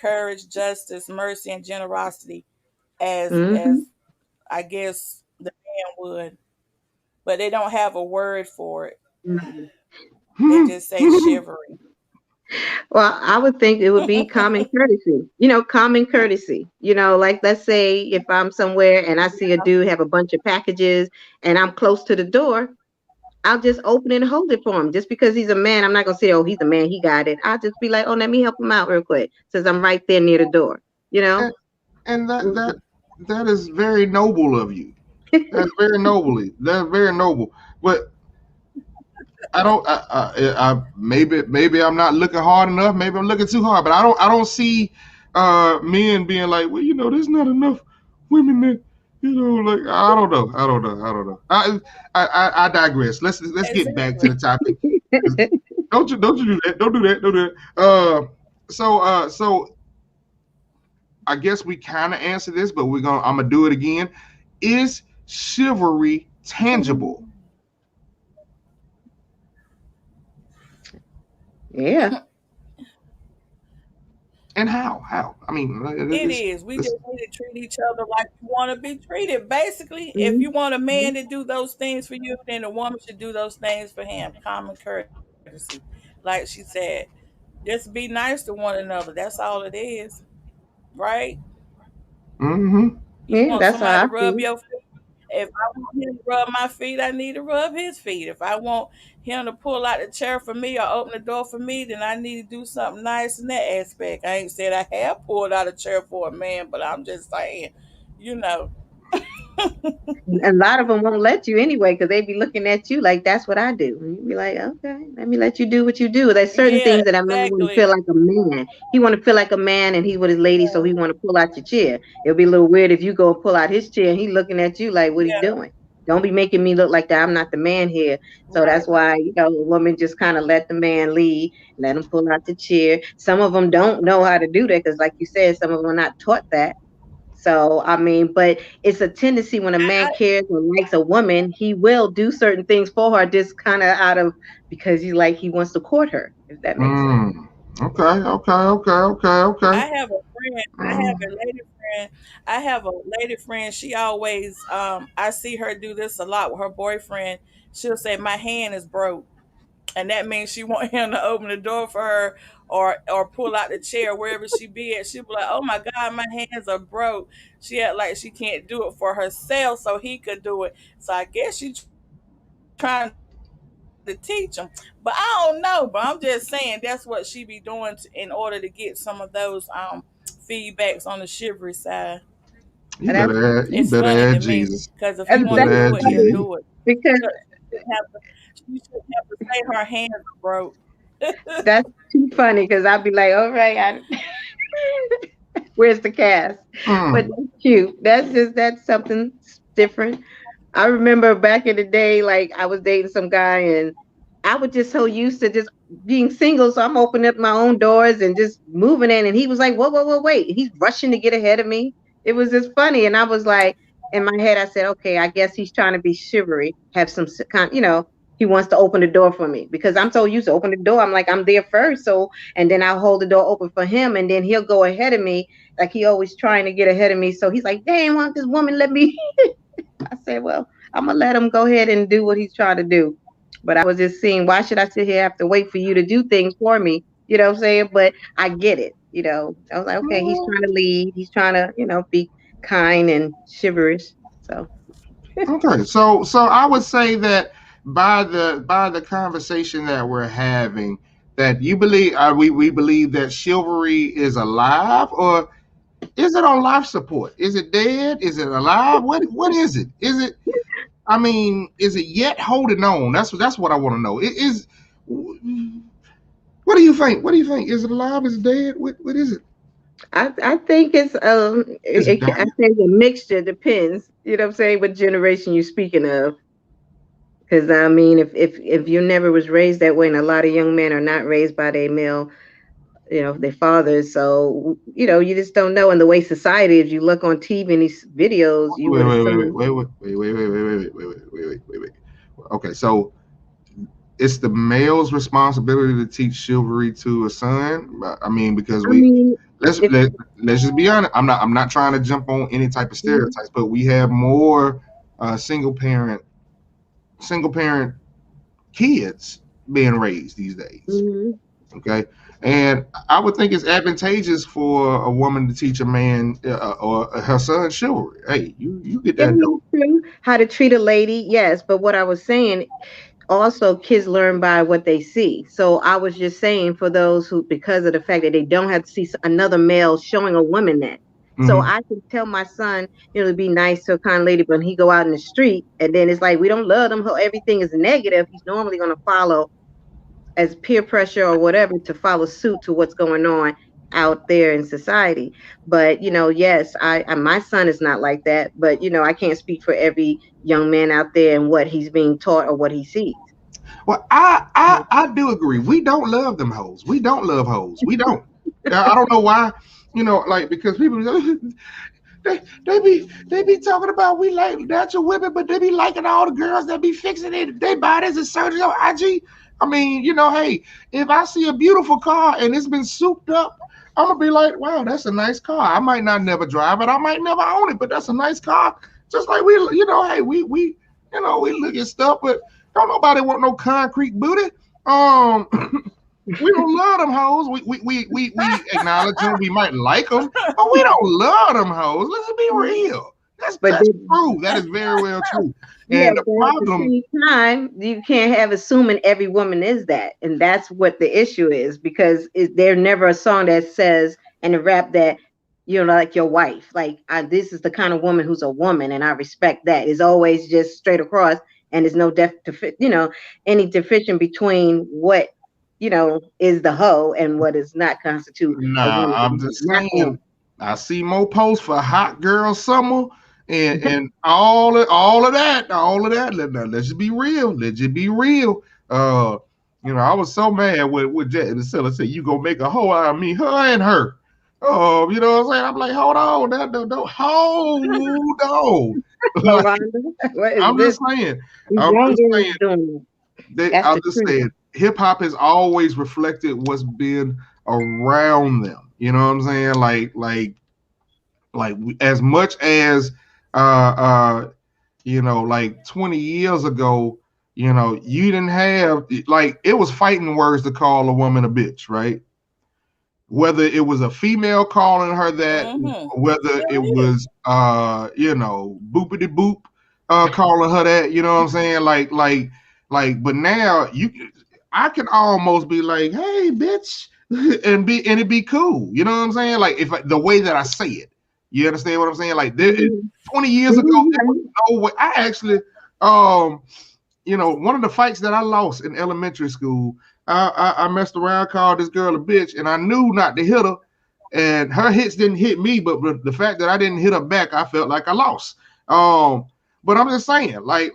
S2: courage, justice, mercy, and generosity as
S3: Mm-hmm.
S2: I guess the man would. But they don't have a word for it.
S3: Mm-hmm.
S2: They just say chivalry.
S3: Well, I would think it would be common courtesy. Common courtesy. Like let's say if I'm somewhere and I see a dude have a bunch of packages and I'm close to the door, I'll just open it and hold it for him. Just because he's a man, I'm not gonna say, "Oh, he's a man, he got it." I'll just be like, "Oh, let me help him out real quick," since I'm right there near the door. You know.
S1: and, and that
S3: Mhm.
S1: that that is very noble of you. That's very nobly. That's very noble. But I don't. Maybe I'm not looking hard enough. Maybe I'm looking too hard. But I don't see men being like, well, there's not enough women that, like I don't know. I digress. Let's get back to the
S2: Exactly.
S1: topic. Don't you do that? Don't do that. Don't do that. So I guess we kind of answered this, but I'm gonna do it again. Is chivalry tangible,
S3: Yeah.
S1: and how? How? I mean,
S2: It
S1: it's,
S2: is. We
S1: it's,
S2: just need to treat each other like we want to be treated. Basically, if you
S3: Mhm.
S2: want a man to do those things for you, then a woman should do those things for him. Common courtesy. Like she said, just be nice to one another. That's all it is, right?
S1: mm-hmm.
S2: You
S3: Yeah,
S2: want
S3: that's
S2: somebody
S3: how
S2: to
S3: I
S2: rub
S3: feel.
S2: your feet. If I want him to rub my feet, I need to rub his feet. If I want him to pull out the chair for me or open the door for me, then I need to do something nice in that aspect. I ain't said I have pulled out a chair for a man, but I'm just saying, you know.
S3: A lot of them won't let you anyway because they be looking at you like that's what I do. And you be like, okay, let me let you do what you do. There's certain
S2: Yeah,
S3: things that a man want to
S2: exactly.
S3: feel like a man. He want to feel like a man and he's with his lady, so he want to pull out your chair. It'll be a little weird if you go and pull out his chair and he looking at you like, what he
S2: Yeah,
S3: doing? Don't be making me look like that. I'm not the man here. So
S2: right.
S3: that's why, a woman just kind of let the man lead, let him pull out the chair. Some of them don't know how to do that because, like you said, some of them are not taught that. So, I mean, but it's a tendency when a man cares or likes a woman, he will do certain things for her just kind of out of because he wants to court her, if that makes sense.
S1: Mm. Okay, okay.
S2: I have a friend. I have
S1: Mm.
S2: a lady friend. I have a lady friend. She always, I see her do this a lot with her boyfriend. She'll say, "My hand is broke." And that means she want him to open the door for her or pull out the chair wherever she be at. She'll be like, "Oh my God, my hands are broke." She act like she can't do it for herself, so he could do it. So I guess she trying to teach him, but I don't know. But I'm just saying that's what she be doing in order to get some of those feedbacks on the chivalry side. It's
S1: You
S3: And that's
S2: funny to
S1: better add,
S2: me
S1: you better
S2: because
S1: add
S2: if he
S1: Jesus.
S2: want to do it,
S1: You
S2: he'll
S1: better
S3: that's
S2: do
S1: add
S2: it. She
S3: funny
S1: Jesus.
S3: because
S2: she shouldn't have to say her hands are broke.
S3: that's too funny because I'll be like, all right, where's the cast? But
S1: Mm.
S3: that's cute. That's something different. I remember back in the day, like I was dating some guy and I was just so used to just being single. So I'm opening up my own doors and just moving in. And he was like, whoa, whoa, whoa, wait. He's rushing to get ahead of me. It was just funny. And I was like, in my head, I said, okay, I guess he's trying to be chivalry, have some kind, He wants to open the door for me because I'm so used to open the door. I'm like, I'm there first. So, and then I'll hold the door open for him. And then he'll go ahead of me. Like he always trying to get ahead of me. So he's like, damn, why don't this woman let me? I said, well, I'm going to let him go ahead and do what he's trying to do. But I was just seeing, why should I sit here have to wait for you to do things for me? You know what I'm saying? But I get it. You know, I was like, okay, he's trying to lead. He's trying to, be kind and chivalrous. So,
S1: Okay, so I would say that by the conversation that we're having, that you believe we believe that chivalry is alive, or is it on life support? Is it dead? Is it alive? What is it? Is it? I mean, is it yet holding on? That's what I want to know. It is. What do you think? What do you think? Is it alive? Is it dead? What is it?
S3: I think it's
S1: Is it
S3: I
S1: dying?
S3: think a mixture depends. You know what I'm saying? What generation you're speaking of? Because I mean, if you never was raised that way, and a lot of young men are not raised by their male, their fathers, so you just don't know. And the way society, if you look on TV and these videos, you
S1: Wait,
S3: would
S1: wait, wait, wait,
S3: assume.
S1: wait, wait, wait, wait, wait, wait, wait, wait, wait, wait, wait, wait. Okay, so it's the male's responsibility to teach chivalry to a son. I mean, because
S3: I mean,
S1: let's
S3: if
S1: let, let's just be honest. I'm not trying to jump on any type of
S3: mhm,
S1: stereotypes, but we have more single parent kids being raised these days.
S3: mhm.
S1: Okay, and I would think it's advantageous for a woman to teach a man or her son chivalry. Hey, you get
S3: I
S1: that
S3: mean,
S1: dope.
S3: true. How to treat a lady, yes. But what I was saying, also kids learn by what they see. So I was just saying for those who, because of the fact that they don't have to see another male showing a woman that. So
S1: Mm-hmm.
S3: I can tell my son, to be nice to a kind lady, but when he go out in the street, and then it's like we don't love him. Everything is negative. He's normally going to follow as peer pressure or whatever to follow suit to what's going on out there in society. But yes, my son is not like that. But I can't speak for every young man out there and what he's being taught or what he sees.
S1: Well, I do agree. We don't love them hoes. We don't love hoes. We don't. I don't know why. Like because people they be talking about we like natural women, but they be liking all the girls that be fixing it. They bodies and surgery on IG. I mean, hey, if I see a beautiful car and it's been souped up, I'm gonna be like, wow, that's a nice car. I might not never drive it, I might never own it, but that's a nice car. Just like hey, we look at stuff, but don't nobody want no concrete booty. Um, we don't love them hoes. We acknowledge them. We might like them, but we don't love them hoes. Let's be real. That's
S3: But
S1: that's
S3: then,
S1: true. That is very well true.
S3: yeah,
S1: And the
S3: but at the
S1: problem,
S3: same time, you can't have assuming every woman is that, and that's what the issue is because there's never a song that says and a rap that like your wife. Like this is the kind of woman who's a woman, and I respect that. It's always just straight across, and there's no any division between what is the hoe and what does not constitute a
S1: nah,
S3: woman.
S1: I'm just
S3: Not
S1: saying. I see more posts for hot girl summer and all of that. Let's just be real. Let's just be real. Uh, I was so mad with Jet and the seller said you gonna make a hoe out of me, her and her. Oh, you know what I'm saying? I'm like, hold on, don't hold on. Like,
S3: Yolanda, what is
S1: I'm
S3: this?
S1: just saying.
S3: These
S1: I'm
S3: young
S1: just
S3: girls
S1: saying.
S3: doing that's
S1: I'm
S3: the
S1: just
S3: truth.
S1: saying. Hip hop has always reflected what's been around them. You know what I'm saying? Like as much as like 20 years ago, you didn't have like it was fighting words to call a woman a bitch, right? Whether it was a female calling her that,
S2: Mm-hmm.
S1: whether it
S2: Still is.
S1: was boopity boop calling her that, you know what I'm saying? But now I can almost be like, hey bitch, and it be cool. You know what I'm saying? Like if the way that I say it. You understand what I'm saying? Like there,
S3: Mhm.
S1: 20 years ago, there was
S3: Mhm.
S1: no way. I actually um one of the fights that I lost in elementary school, I messed around, called this girl a bitch, and I knew not to hit her. And her hits didn't hit me, but the fact that I didn't hit her back, I felt like I lost. Um, but I'm just saying, like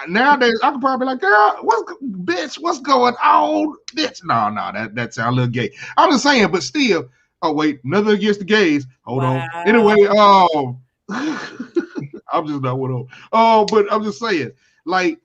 S1: nowadays, I could probably be like, girl, what's going on, bitch? No, that sounds a little gay. I'm just saying, but still. Oh wait, nothing against the gays. Hold on. Anyway,
S2: Wow.
S1: I'm just not one of them. Oh, but I'm just saying, like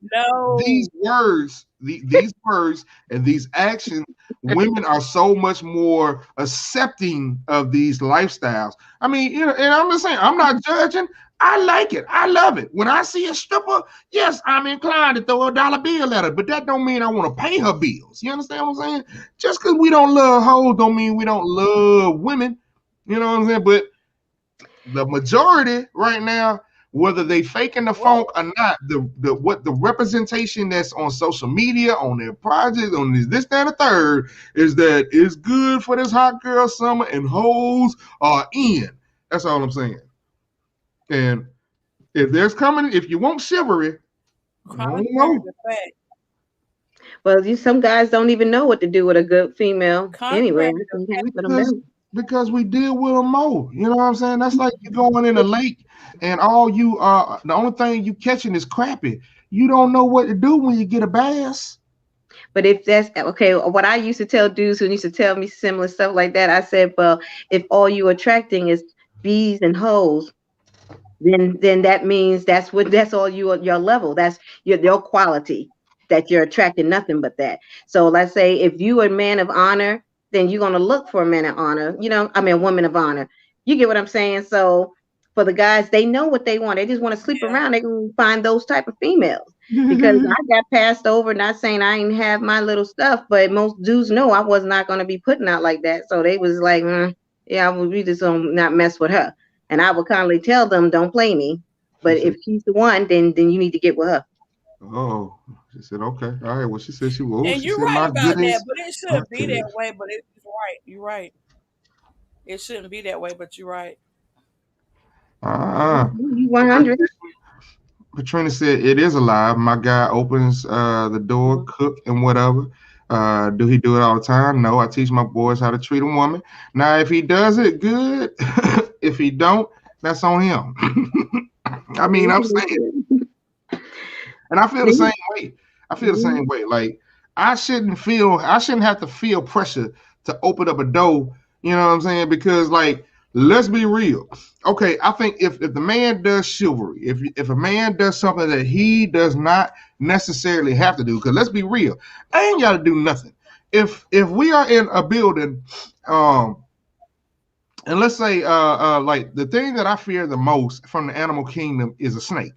S2: No.
S1: These words, these words and these actions, women are so much more accepting of these lifestyles. I mean, you know, and I'm just saying, I'm not judging. I like it. I love it. When I see a stripper, yes, I'm inclined to throw a dollar bill at her, but that don't mean I want to pay her bills. You understand what I'm saying? Just because we don't love hoes don't mean we don't love women. You know what I'm saying? But the majority right now, whether they faking the funk
S2: Whoa.
S1: or not, the what the representation that's on social media, on their projects, on this, that, and the third, is that it's good for this hot girl summer and hoes are in. That's all I'm saying. And if you want chivalry, I don't
S2: Contrary
S1: know.
S2: to fact.
S3: Well, some guys don't even know what to do with a good female anyway.
S2: Contrary
S3: I
S2: to
S3: think half
S2: fact.
S3: of them don't.
S1: Because we deal with them more. You know what I'm saying? That's like you going in a lake and all you the only thing you catching is crappie. You don't know what to do when you get a bass.
S3: But if that's okay, what I used to tell dudes who used to tell me similar stuff like that, I said, well, if all you attracting is bees and hoes, then that means that's all your level. That's your quality that you're attracting nothing but that. So let's say if you are a man of honor, then you're gonna look for a man of honor. I mean a woman of honor. You get what I'm saying? So for the guys, they know what they want. They just want to sleep
S2: Yeah.
S3: around. They can find those type of females. Because I got passed over, not saying I didn't have my little stuff, but most dudes know I was not going to be putting out like that. So they was like, yeah, we just don't not mess with her. And I would kindly tell them, don't play me.
S1: She
S3: But
S1: said,
S3: if she's the one, then you need to get with her.
S1: "Oh." She said, "Okay, all right." Well, she said she will.
S2: And
S1: She
S2: you're
S1: said,
S2: right
S1: "My
S2: about that,
S1: goodness."
S2: but it shouldn't be
S1: Okay.
S2: that way. But it's right. You're right. It shouldn't be that way, but you're right.
S1: Uh-uh.
S3: You 100.
S1: Katrina said it is alive. My guy opens the door, cook and whatever. Do he do it all the time? No, I teach my boys how to treat a woman. Now, if he does it, good. If he don't, that's on him. I mean, I'm saying, and I feel the same way. I feel the same way. Like I shouldn't have to feel pressure to open up a door. You know what I'm saying? Because like, let's be real. Okay, I think if the man does chivalry, if a man does something that he does not necessarily have to do, because let's be real, I ain't got to do nothing. If we are in a building, um, and let's say like the thing that I fear the most from the animal kingdom is a snake.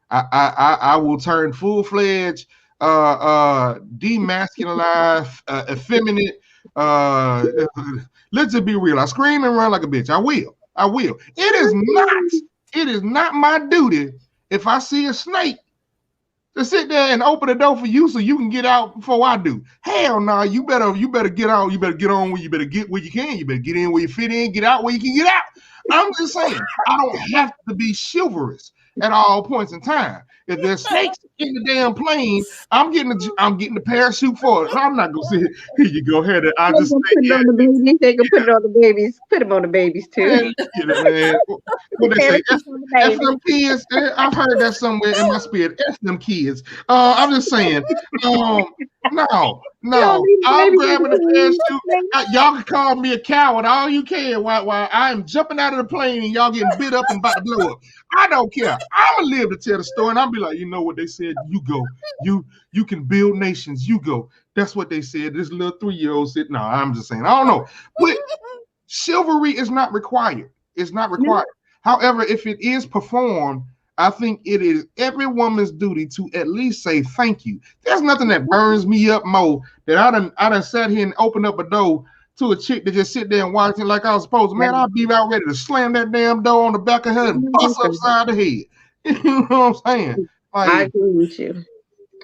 S1: I will turn full fledged, demasculinized, effeminate. Uh, let's just be real. I scream and run like a bitch. I will. I will. It is not. It is not my duty if I see a snake to sit there and open the door for you so you can get out before I do. Hell no, you better get out. You better get on where you better get where you can. You better get in where you fit in, get out where you can get out. I'm just saying, I don't have to be chivalrous at all points in time. If there's snakes in the damn plane, I'm getting the parachute for it. I'm not gonna say, here you go, here. I
S3: They
S1: just
S3: can
S1: say,
S3: put it
S1: yeah,
S3: on the babies. They can put it on the babies. Put them on the babies too.
S1: man, you know, man.
S3: The
S1: What they say?
S3: parachute on the
S1: F
S3: babies.
S1: them kids. I've heard that somewhere in my spirit. F them kids. I'm just saying. Um, no,
S3: You don't
S1: no.
S3: need the
S1: I'm
S3: babies on
S1: grabbing the parachute.
S3: the plane.
S1: Y'all can call me a coward all you can while I am jumping out of the plane and y'all getting bit up and about to blow up. I don't care. I'ma live to tell the story and I'll be like, you know what they said? You go. You can build nations. You go. That's what they said. This little 3-year-old said, no, I'm just saying. I don't know. But chivalry is not required. It's not
S3: No,
S1: required. However, if it is performed, I think it is every woman's duty to at least say thank you. There's nothing that burns me up more than I done sat here and opened up a door to a chick that just sit there and watch it like I was supposed to. Man, I'd be about ready to slam that damn door on the back of her and bust upside the head. You know what I'm saying?
S3: I
S1: Like,
S3: agree with you.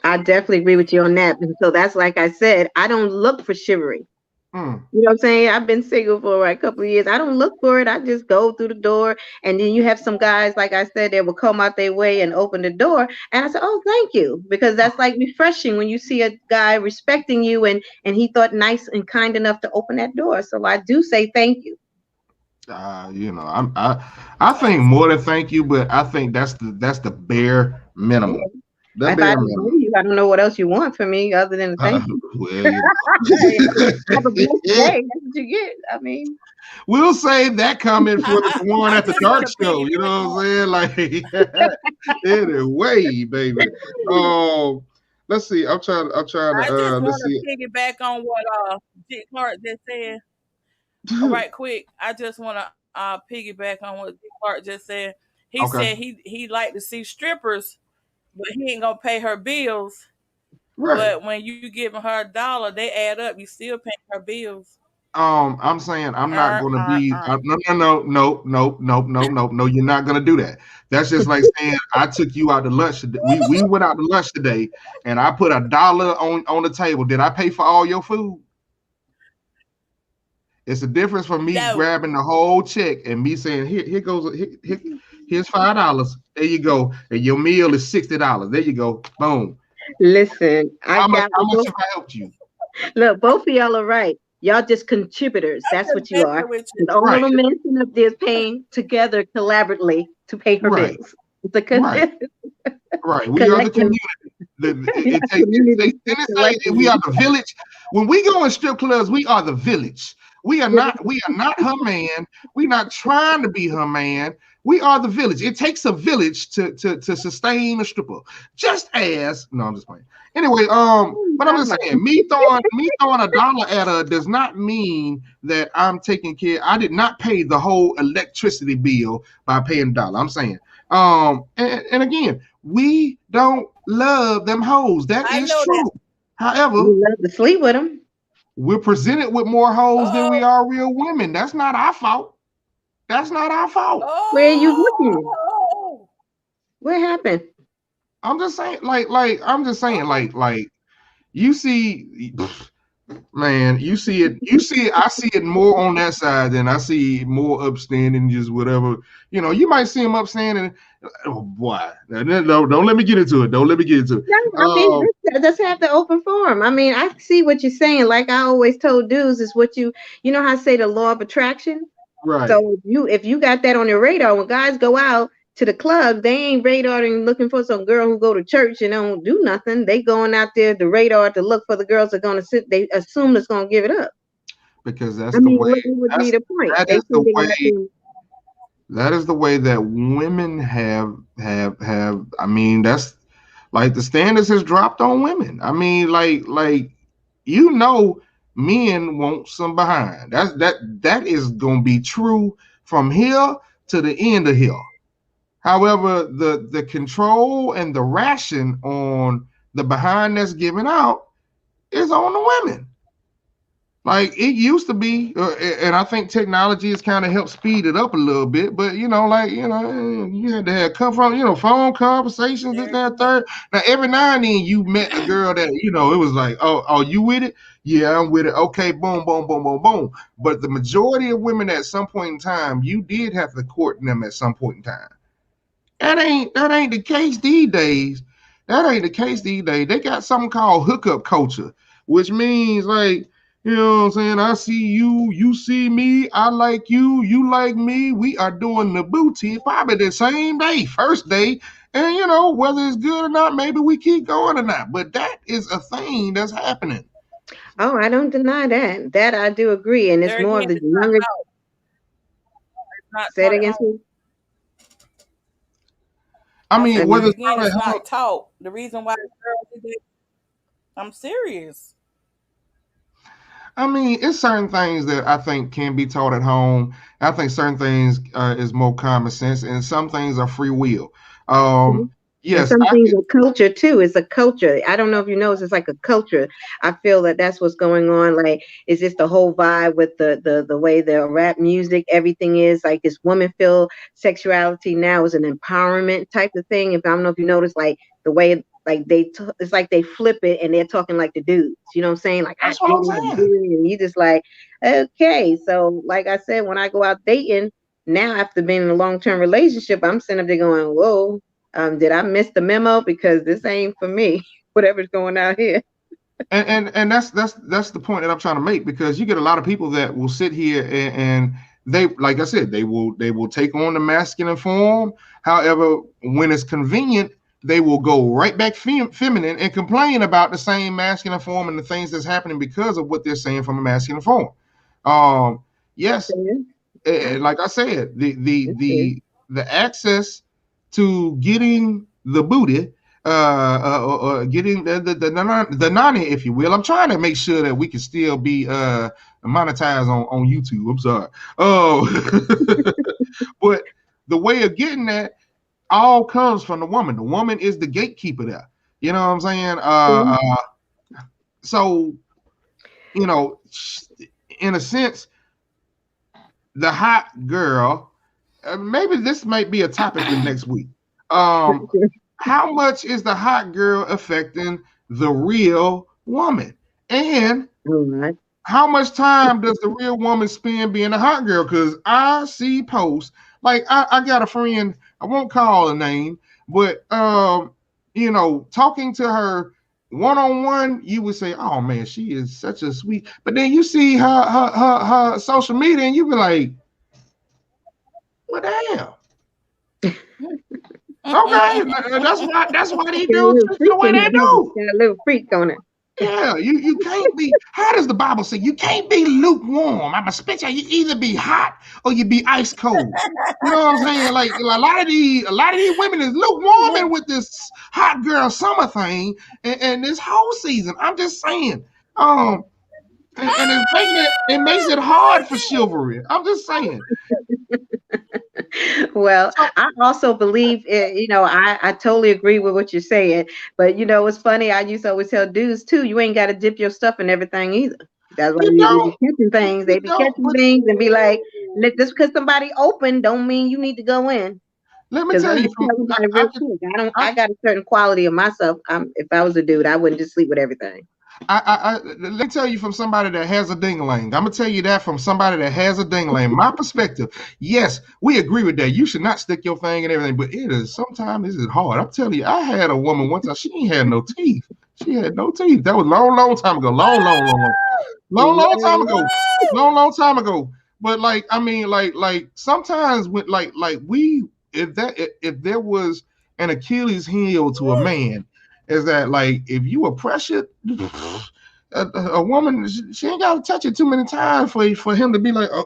S3: I definitely agree with you on that. And so that's like I said, I don't look for chivalry.
S1: mm,
S3: You know what I'm saying? I've been single for a couple of years. I don't look for it. I just go through the door. And then you have some guys, like I said, they will come out their way and open the door. And I said, oh, thank you. Because that's like refreshing when you see a guy respecting you and he thought nice and kind enough to open that door. So I do say thank you.
S1: you know, I think more than thank you, but I think that's the bare minimum. The
S3: If I
S1: bare
S3: don't know
S1: minimum.
S3: you, I don't know what else you want from me other than a
S1: Uh,
S3: thank you.
S1: well, you
S3: Hey, have a blessed
S1: know.
S3: day. That's what you get. I mean,
S1: We'll save that comment for the one
S2: I
S1: at the
S2: just
S1: dark
S2: want to
S1: show. You
S2: piggyback
S1: know what
S2: on.
S1: I'm saying? Like, anyway, baby. Um, let's see. I'm trying to.
S2: I just
S1: Let's
S2: want
S1: see.
S2: to piggyback on what Dick Clark just said. All right, quick. I just want to piggyback on what Dick Clark just said. He said
S1: Okay.
S2: he like to see strippers, but he ain't gonna pay her bills.
S1: Right.
S2: But when you giving her $1, they add up. You still paying her bills.
S1: I'm saying I'm not going to be.
S2: Uh.
S1: No, no, no, no, no, no, no, no, no. You're not going to do that. That's just like saying I took you out to lunch. We went out to lunch today, and I put $1 on the table. Did I pay for all your food? It's a difference from me
S2: No.
S1: grabbing the whole check and me saying, here goes, here's $5. There you go, and your meal is $60. There you go, boom.
S3: listen, I got
S1: How much
S3: both.
S1: have I helped you?
S3: Look, both of y'all are right. Y'all just contributors.
S2: I'm
S3: That's
S2: just
S3: what you are.
S2: messing with you.
S3: The old
S1: Right,
S3: little man sitting up there is paying together collaboratively to pay her
S1: right,
S3: bills. It's a
S1: right, right. We are the
S3: collective
S1: community.
S3: yeah,
S1: They,
S3: community
S1: didn't say we
S3: collectively.
S1: are the village. When we go in strip clubs, we are the village. We are not her man. We're not trying to be her man. We are the village. It takes a village to sustain a stripper. Just as no, I'm just playing. Anyway, but I'm just saying, me throwing $1 at her does not mean that I'm taking care. I did not pay the whole electricity bill by paying $1. I'm saying, and again, we don't love them hoes. That
S2: I
S1: is
S2: know that.
S1: true. However,
S3: You love to sleep with them.
S1: we're presented with more hoes than we
S2: Oh,
S1: are real women. That's not our fault. That's not our fault.
S3: Where are you looking?
S2: oh,
S3: What happened?
S1: I'm just saying, I'm just saying,
S2: oh.
S1: you see, man, you see it, I see it more on that side than I see more upstanding, just whatever. You know, you might see them upstanding. Oh boy. No, don't let me get into it. Don't let me get into it.
S3: No, I mean, let's have the open forum. I mean, I see what you're saying. Like I always told dudes, is what you know how I say the law of attraction.
S1: Right.
S3: So if you got that on your radar, when guys go out to the club, they ain't radaring looking for some girl who go to church and don't do nothing. They going out there the radar to look for the girls that are gonna sit. They assume that's gonna give it up.
S1: Because
S3: I mean, what would be the point?
S1: that
S3: They
S1: is
S3: think
S1: the
S3: they're gonna have
S1: way
S3: to.
S1: that is the way that women have I mean, that's like the standards has dropped on women. I mean, you know, men want some behind. That is gonna be true from here to the end of here. However, the control and the ration on the behind that's given out is on the women. Like it used to be, and I think technology has kind of helped speed it up a little bit. But you had to have come from phone conversations, this,
S2: There
S1: that,
S2: again.
S1: third. Now every now and then you met a girl that it was like, oh, you with it? Yeah, I'm with it. Okay, boom, boom, boom, boom, boom. But the majority of women at some point in time, you did have to court them at some point in time. That ain't the case these days. That ain't the case these days. They got something called hookup culture, which means like, you know what I'm saying? I see you, you see me, I like you like me. We are doing the booty probably the same day, first day. And whether it's good or not, maybe we keep going or not. But that is a thing that's happening.
S3: Oh, I don't deny that. That I do agree, and it's
S2: There
S3: more of
S2: again,
S3: the
S2: it's not
S3: younger.
S2: taught. It's not
S3: Say it
S2: taught at
S3: against
S2: home.
S3: me.
S1: I
S2: I
S1: mean,
S2: said, there
S1: whether
S3: And
S1: it's
S2: again,
S1: not at
S2: it's
S1: home.
S2: not taught. The reason why girls do this, I'm serious.
S1: I mean, it's certain things that I think can be taught at home. I think certain things is more common sense, and some things are free will.
S3: mhm.
S1: Um,
S3: And
S1: yes,
S3: some
S1: I
S3: things
S1: can.
S3: are culture too. It's a culture. I don't know if you know, it's like a culture. I feel that that's what's going on. Like, it's just the whole vibe with the way the rap music, everything is like this woman feel sexuality now is an empowerment type of thing. If I don't know if you notice, like the way like it's like they flip it and they're talking like the dudes. You know what I'm saying? Like I
S1: That's what
S3: did
S1: I'm
S3: it, I
S1: saying.
S3: do it, and you just like okay. So like I said, when I go out dating now after being in a long term relationship, I'm sitting up there going, whoa. Did I miss the memo? Because this ain't for me. Whatever's going out here.
S1: And that's the point that I'm trying to make, because you get a lot of people that will sit here and they, like I said, they will take on the masculine form. However, when it's convenient, they will go right back feminine and complain about the same masculine form and the things that's happening because of what they're saying from a masculine form. Yes, like I said, the access to getting the booty, or getting the nani, if you will. I'm trying to make sure that we can still be monetized on YouTube. I'm sorry. Oh, but the way of getting that all comes from the woman. The woman is the gatekeeper there. You know what I'm saying? So, you know, in a sense, the hot girl, maybe this might be a topic for next week. How much is the hot girl affecting the real woman? And how much time does the real woman spend being a hot girl? Because I see posts, like I got a friend, I won't call her name, but you know, talking to her one-on-one, you would say, oh man, she is such a sweet. But then you see her social media and you be like, well, damn. Okay, that's why they do the way they do.
S3: Got a little freak on it.
S1: Yeah, you can't be. How does the Bible say you can't be lukewarm? I'm a spit you. You either be hot or you be ice cold. You know what I'm saying? Like a lot of these women is lukewarm with this hot girl summer thing and this whole season. I'm just saying. And it makes it hard for chivalry. I'm just saying.
S3: Well, I also believe, you know, I totally agree with what you're saying. But, you know, it's funny. I used to always tell dudes, too, you ain't got to dip your stuff in everything either. That's why they be catching things. They be catching things and be like, just because somebody open don't mean you need to go in.
S1: Let me tell you.
S3: I got a certain quality of myself. If I was a dude, I wouldn't just sleep with everything.
S1: Let me tell you from somebody that has a ding-a-ling. I'm gonna tell you that from somebody that has a ding-a-ling. My perspective, yes, we agree with that. You should not stick your thing and everything, but it is sometimes this is hard. I'm telling you, I had a woman one time. She ain't had no teeth. She had no teeth. That was long time ago. Long time ago. Long time ago. But like, I mean, like sometimes when if there was an Achilles heel to a man, is that like if you were pressured, a woman, she ain't got to touch it too many times for him to be like, oh,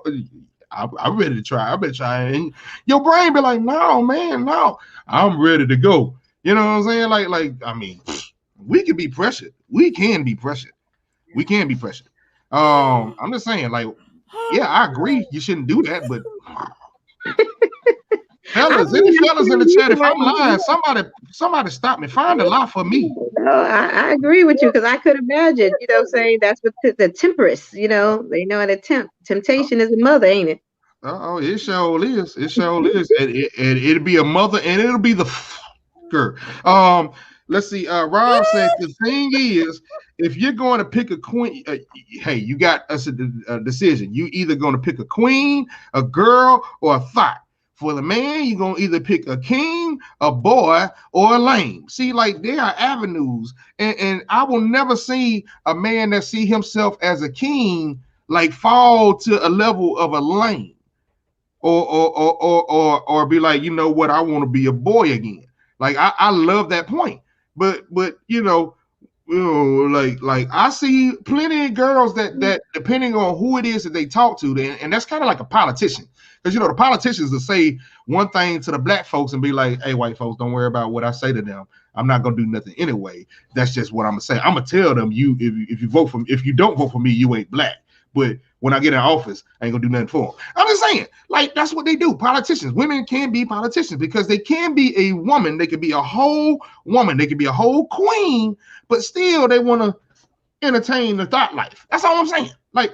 S1: I'm ready to try. I've been trying. And your brain be like, no, man, no, I'm ready to go. You know what I'm saying? Like I mean, we can be pressured. We can be pressured. I'm just saying, like, yeah, I agree. You shouldn't do that, but. Fellas, any fellas in the chat, if I'm lying, somebody stop me. Find a lie for me.
S3: No, I agree with you because I could imagine, you know, saying that's what the temperance, you know, they know that temptation is a mother, ain't it?
S1: Oh, it sure is. It sure is. It'll be a mother and it'll be the fucker. Let's see. Rob said the thing is, if you're going to pick a queen, hey, you got us a decision. You either going to pick a queen, a girl, or a thought. For the man, you're going to either pick a king, a boy, or a lame. See, like there are avenues. And I will never see a man that see himself as a king like fall to a level of a lame. Or be like, you know what, I want to be a boy again. Like I love that point. But you know, like I see plenty of girls that depending on who it is that they talk to, and that's kind of like a politician. Because, you know, the politicians will say one thing to the black folks and be like, hey, white folks, don't worry about what I say to them. I'm not going to do nothing anyway. That's just what I'm going to say. I'm going to tell them, if you don't vote for me, you ain't black. But when I get in office, I ain't going to do nothing for them. I'm just saying, like, that's what they do. Politicians. Women can be politicians because they can be a woman. They can be a whole woman. They can be a whole queen, but still they want to entertain the thought life. That's all I'm saying. Like.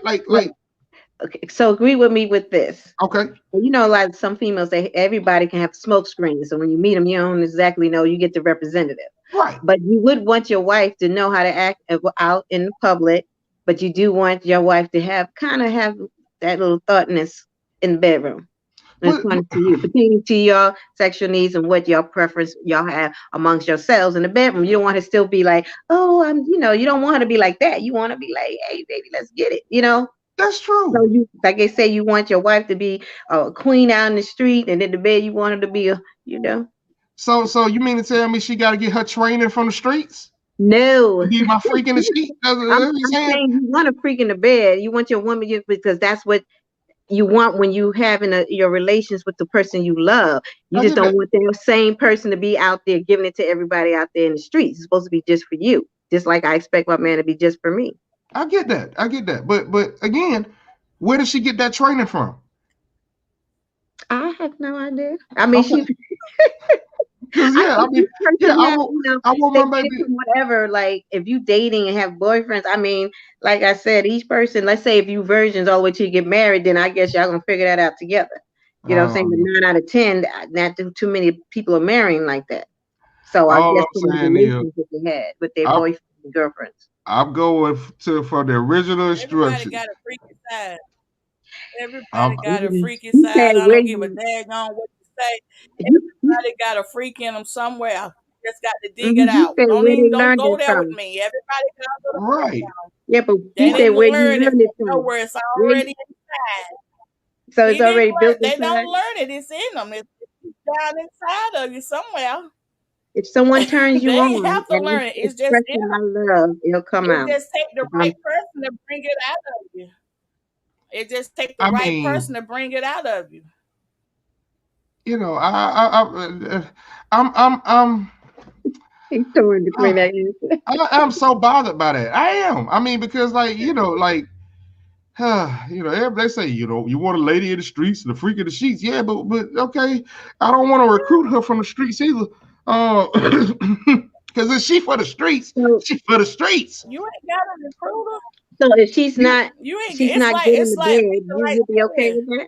S3: Okay, so agree with me with this.
S1: Okay.
S3: You know, like some females, everybody can have smoke screens. So when you meet them, you don't exactly know, you get the representative.
S1: Right.
S3: But you would want your wife to know how to act out in the public, but you do want your wife to have that little thoughtness in the bedroom. Pertaining to your sexual needs and what your preference y'all have amongst yourselves in the bedroom. You don't want to still be like, oh, you don't want her to be like that. You want to be like, hey, baby, let's get it, you know?
S1: That's true.
S3: So like they say, you want your wife to be a queen out in the street, and in the bed you want her to be a, you know.
S1: So you mean to tell me she got to get her training from the streets
S3: No.
S1: to be my freak in the sheet? That's what
S3: I'm,
S1: you're
S3: I'm
S1: saying?
S3: saying you want a freak in the bed. You want your woman just because that's what you want when you having your relations with the person you love. You
S1: I
S3: just
S1: get
S3: don't
S1: that.
S3: want the same person to be out there giving it to everybody out there in the streets. It's supposed to be just for you. Just like I expect my man to be just for me.
S1: I get that. I get that. But again, where did she get that training from?
S3: I have no idea. I mean,
S1: Okay.
S3: she.
S1: Because
S3: I
S1: yeah, I
S3: think
S1: mean,
S3: each
S1: yeah,
S3: person has,
S1: I want
S3: they
S1: my baby.
S3: different whatever. Like if you dating and have boyfriends, I mean, like I said, each person. Let's say if you virgins all the way till you get married, then I guess y'all gonna figure that out together. You know what I'm saying? But
S1: Um,
S3: 9 out of 10, not too many people are marrying like that. So I
S1: all
S3: guess
S1: I'm
S3: from the
S1: saying is,
S3: relations that they had with their
S1: I'm
S3: boyfriends and girlfriends.
S1: I'm going to for the original
S2: Everybody
S1: instructions.
S2: got a freaky side.
S1: I'm
S2: Everybody got a
S3: Mhm.
S2: freaky
S3: You said
S2: side. I
S3: where
S2: don't give a
S3: you,
S2: daggone what you say.
S3: you,
S2: Everybody got a freak in them somewhere. Just got to dig it
S3: you
S2: out.
S3: said where they
S2: Don't
S3: learned
S2: go
S3: it
S2: there with
S3: from.
S2: me. Everybody got a little freak
S1: right.
S2: now.
S3: Yeah, but
S2: They
S3: you said
S2: didn't
S3: where you
S2: learn it
S3: learned it
S2: from
S3: from.
S2: nowhere. It's
S3: Where
S2: already inside.
S3: so it's
S2: He didn't
S3: already built
S2: learn. They
S3: inside.
S2: don't learn it. It's in them. It's down inside of you somewhere.
S3: If someone turns
S2: They
S3: you
S2: ain't
S3: on
S2: have to
S3: and
S2: learn it.
S3: I'm
S2: It's just in
S3: expressing my
S2: them.
S3: love, it'll come
S2: It
S3: out.
S2: just take the
S3: If I'm,
S2: right person to bring it out of you. It just take the
S1: I
S2: right
S1: mean,
S2: person to bring it out of you.
S1: I'm
S3: he's torn between that answer.
S1: I'm so bothered by that. I am. I mean, because like everybody say you want a lady in the streets and a freak in the sheets. Yeah, but okay, I don't want to recruit her from the streets either. Because if she for the streets,
S3: So,
S1: she for the streets.
S2: You ain't got a recruiter.
S3: so if she's
S1: Yeah,
S3: not,
S2: You ain't.
S3: she's not good in
S2: It's
S3: the
S2: like
S3: bed,
S2: people
S3: you
S2: like
S3: would be okay
S2: saying.
S3: with that?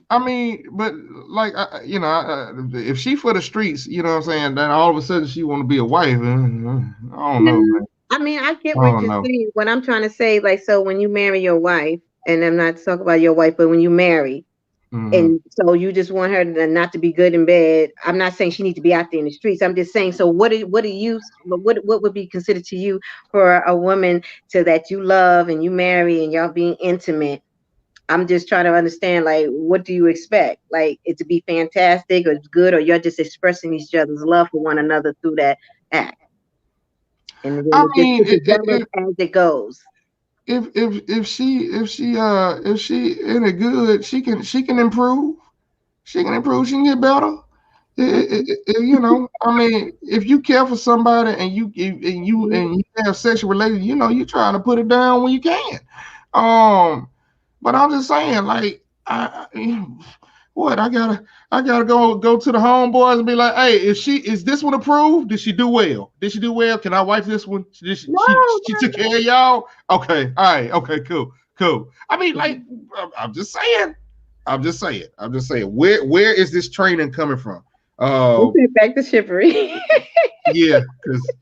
S1: I mean, but like if she for the streets, you know what I'm saying, then all of a sudden she want to be a wife. I don't know,
S3: No,
S1: man.
S3: I mean I get
S1: I
S3: what
S1: don't
S3: you're
S1: know.
S3: saying. What I'm trying to say, like, so when you marry your wife, and I'm not talking about your wife, but when you marry,
S1: Hmm.
S3: and so you just want her to not to be good in bed. I'm not saying she needs to be out there in the streets. I'm just saying. So what do you what would be considered to you for a woman to that you love and you marry and y'all being intimate? I'm just trying to understand, like, what do you expect? Like, it to be fantastic or good, or you're just expressing each other's love for one another through that act, and then
S1: I
S3: it just
S1: mean,
S3: develops as it goes.
S1: if she in it good, she can improve. She can improve. She can get better. I mean, if you care for somebody and you have sexual relations, you're trying to put it down when you can. Um, but I'm just saying, like, what I gotta go to the homeboys and be like, hey, is this one approved? Did she do well? Did she do well? Can I wife this one? She took care of y'all. Okay, all right, okay, cool. I mean,
S3: No.
S1: like, I'm just saying. I'm just saying. Where is this training coming from?
S3: We
S1: Uh,
S3: went back to chivalry.
S1: yeah, because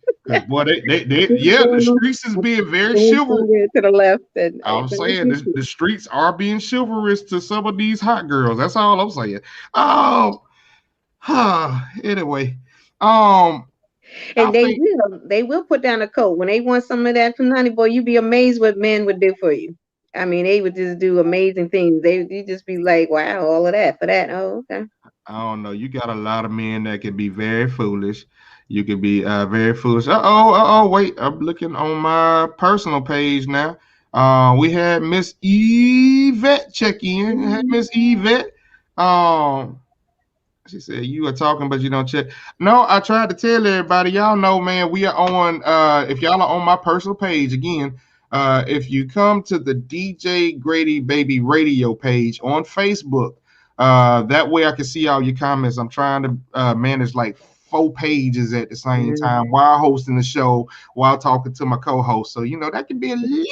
S1: boy, they
S3: Keep
S1: yeah, the
S3: going on.
S1: streets is
S3: I'm
S1: being very
S3: going
S1: chivalrous.
S3: somewhere to the left, and
S1: I'm
S3: back
S1: saying
S3: with
S1: the
S3: you.
S1: streets are being chivalrous to some of these hot girls. That's all I'm saying. Um, anyway, I
S3: And
S1: think
S3: they will put down a coat when they want some of that from honey boy. You'd be amazed what men would do for you. I mean, they would just do amazing things. You just be like, wow, all of that for that. Oh, okay.
S1: I don't know. You got a lot of men that can be very foolish. You can be very foolish. Wait. I'm looking on my personal page now. We had Miss Yvette check in. Had
S3: Mhm.
S1: Miss Yvette. Um, She said, you are talking, but you don't check. No, I tried to tell everybody. Y'all know, man, we are on, if y'all are on my personal page, again, if you come to the DJ Grady Baby Radio page on Facebook, that way I can see all your comments. I'm trying to manage like 4 pages at the same
S3: Mhm.
S1: time while hosting the show, while talking to my co-host. So, that can be a little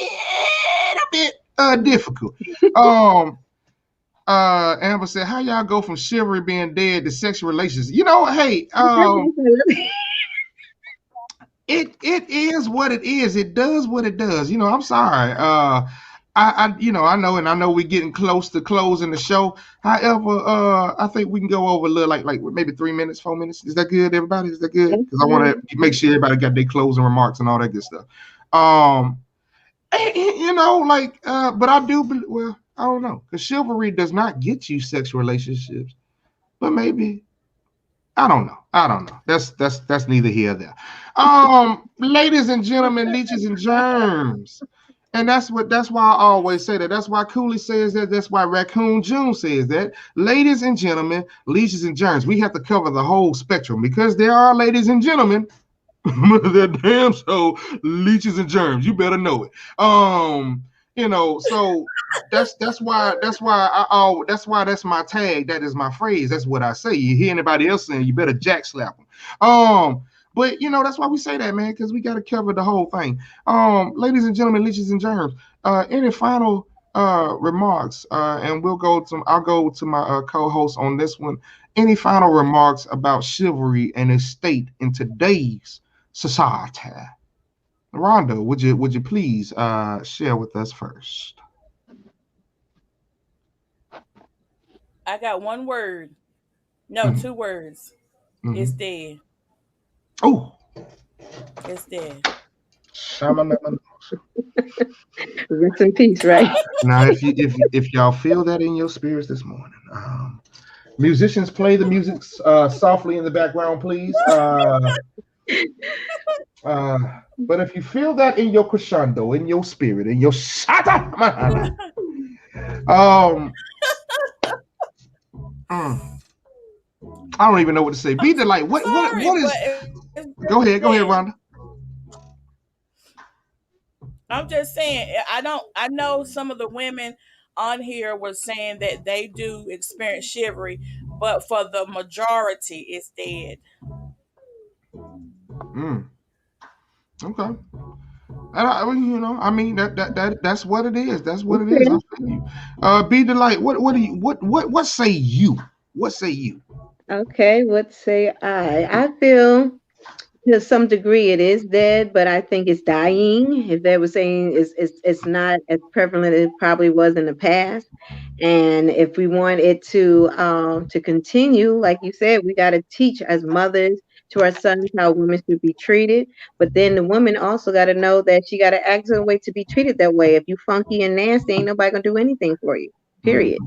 S1: bit difficult. Um, Amber said, "How y'all go from chivalry being dead to sexual relations?" Hey, it is what it is. It does what it does. I'm sorry. I know, and I know we're getting close to closing the show. However, I think we can go over a little, like maybe 3 minutes, 4 minutes. Is that good, everybody? Is that good?
S3: That's
S1: Because I want
S3: fine.
S1: to make sure everybody got their closing remarks and all that good stuff. Um, but I do. Well, I don't know, because chivalry does not get you sexual relationships, but maybe I don't know. I don't know. That's neither here nor there. Ladies and gentlemen, leeches and germs. And that's why I always say that. That's why Cooley says that. That's why Raccoon June says that. Ladies and gentlemen, leeches and germs. We have to cover the whole spectrum because there are ladies and gentlemen. They're damn so leeches and germs. You better know it. So that's my tag. That is my phrase. That's what I say. You hear anybody else saying, you better jack slap them. But that's why we say that, man, because we got to cover the whole thing. Ladies and gentlemen, leeches and germs. Any final remarks? And I'll go to my co-host on this one. Any final remarks about chivalry and its state in today's society? Rhonda, would you please share with us first?
S2: I got one word. No,
S1: Mm-hmm.
S2: 2 words. It's
S1: Mm-hmm.
S2: dead.
S1: Oh,
S2: It's dead.
S3: Rest in peace, right?
S1: now if y'all feel that in your spirits this morning, musicians play the music softly in the background, please. Uh, but if you feel that in your crescendo, in your spirit, in your shata, um, mm, I don't even know what to say. Be the light. What
S2: Sorry,
S1: is?
S2: but it's
S1: Go ahead,
S2: dead.
S1: Rhonda.
S2: I'm just saying, I know some of the women on here were saying that they do experience chivalry, but for the majority, it's dead.
S1: Mm, okay. And I mean that's what it is. That's what it is. I
S3: Okay.
S1: feel you. Be the light. What do you what say you? What say you?
S3: Okay. What say I? I feel to some degree it is dead, but I think it's dying. If they were saying it's not as prevalent as it probably was in the past. And if we want it to continue, like you said, we got to teach as mothers to our sons how women should be treated. But then the woman also got to know that she got to act in a way to be treated that way. If you funky and nasty, ain't nobody gonna do anything for you.
S1: Mm,
S3: Period.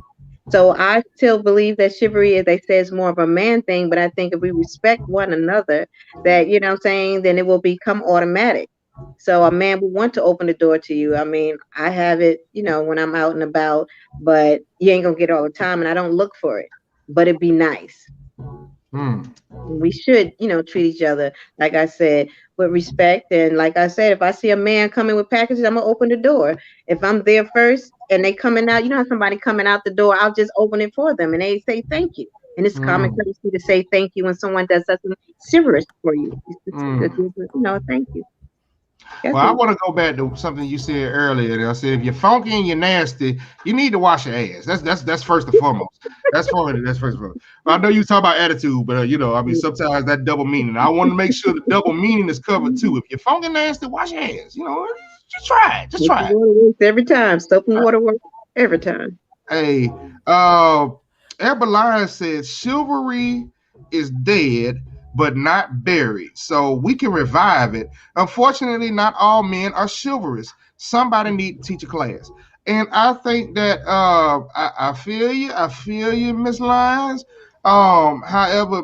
S3: So I still believe that chivalry, as they say, is more of a man thing. But I think if we respect one another, that what I'm saying, then it will become automatic. So a man will want to open the door to you. I mean, I have it, when I'm out and about, but you ain't gonna get it all the time, and I don't look for it. But it'd be nice.
S1: mm,
S3: We should, treat each other, like I said, with respect. And like I said, if I see a man coming with packages, I'm gonna open the door. If I'm there first and they coming out, somebody coming out the door, I'll just open it for them and they say thank you. And it's common
S1: mm,
S3: courtesy to say thank you when someone does something serious for you.
S1: mm.
S3: Thank you. That's
S1: Well, I
S3: it.
S1: want to go back to something you said earlier. I said if you're funky and you're nasty, you need to wash your ass. That's first and foremost. That's first and foremost. I know you talk about attitude, but I mean sometimes that double meaning. I want to make sure the double meaning is covered too. If you're funky and nasty, wash your ass. Just try it. Just
S3: Soap and
S1: try it.
S3: water works every time. Soap and water works every time.
S1: Hey, uh, Amber Lion said chivalry is dead but not buried, so we can revive it. Unfortunately, not all men are chivalrous. Somebody need to teach a class, and I think that I feel you. I feel you, Miss Lyons. However,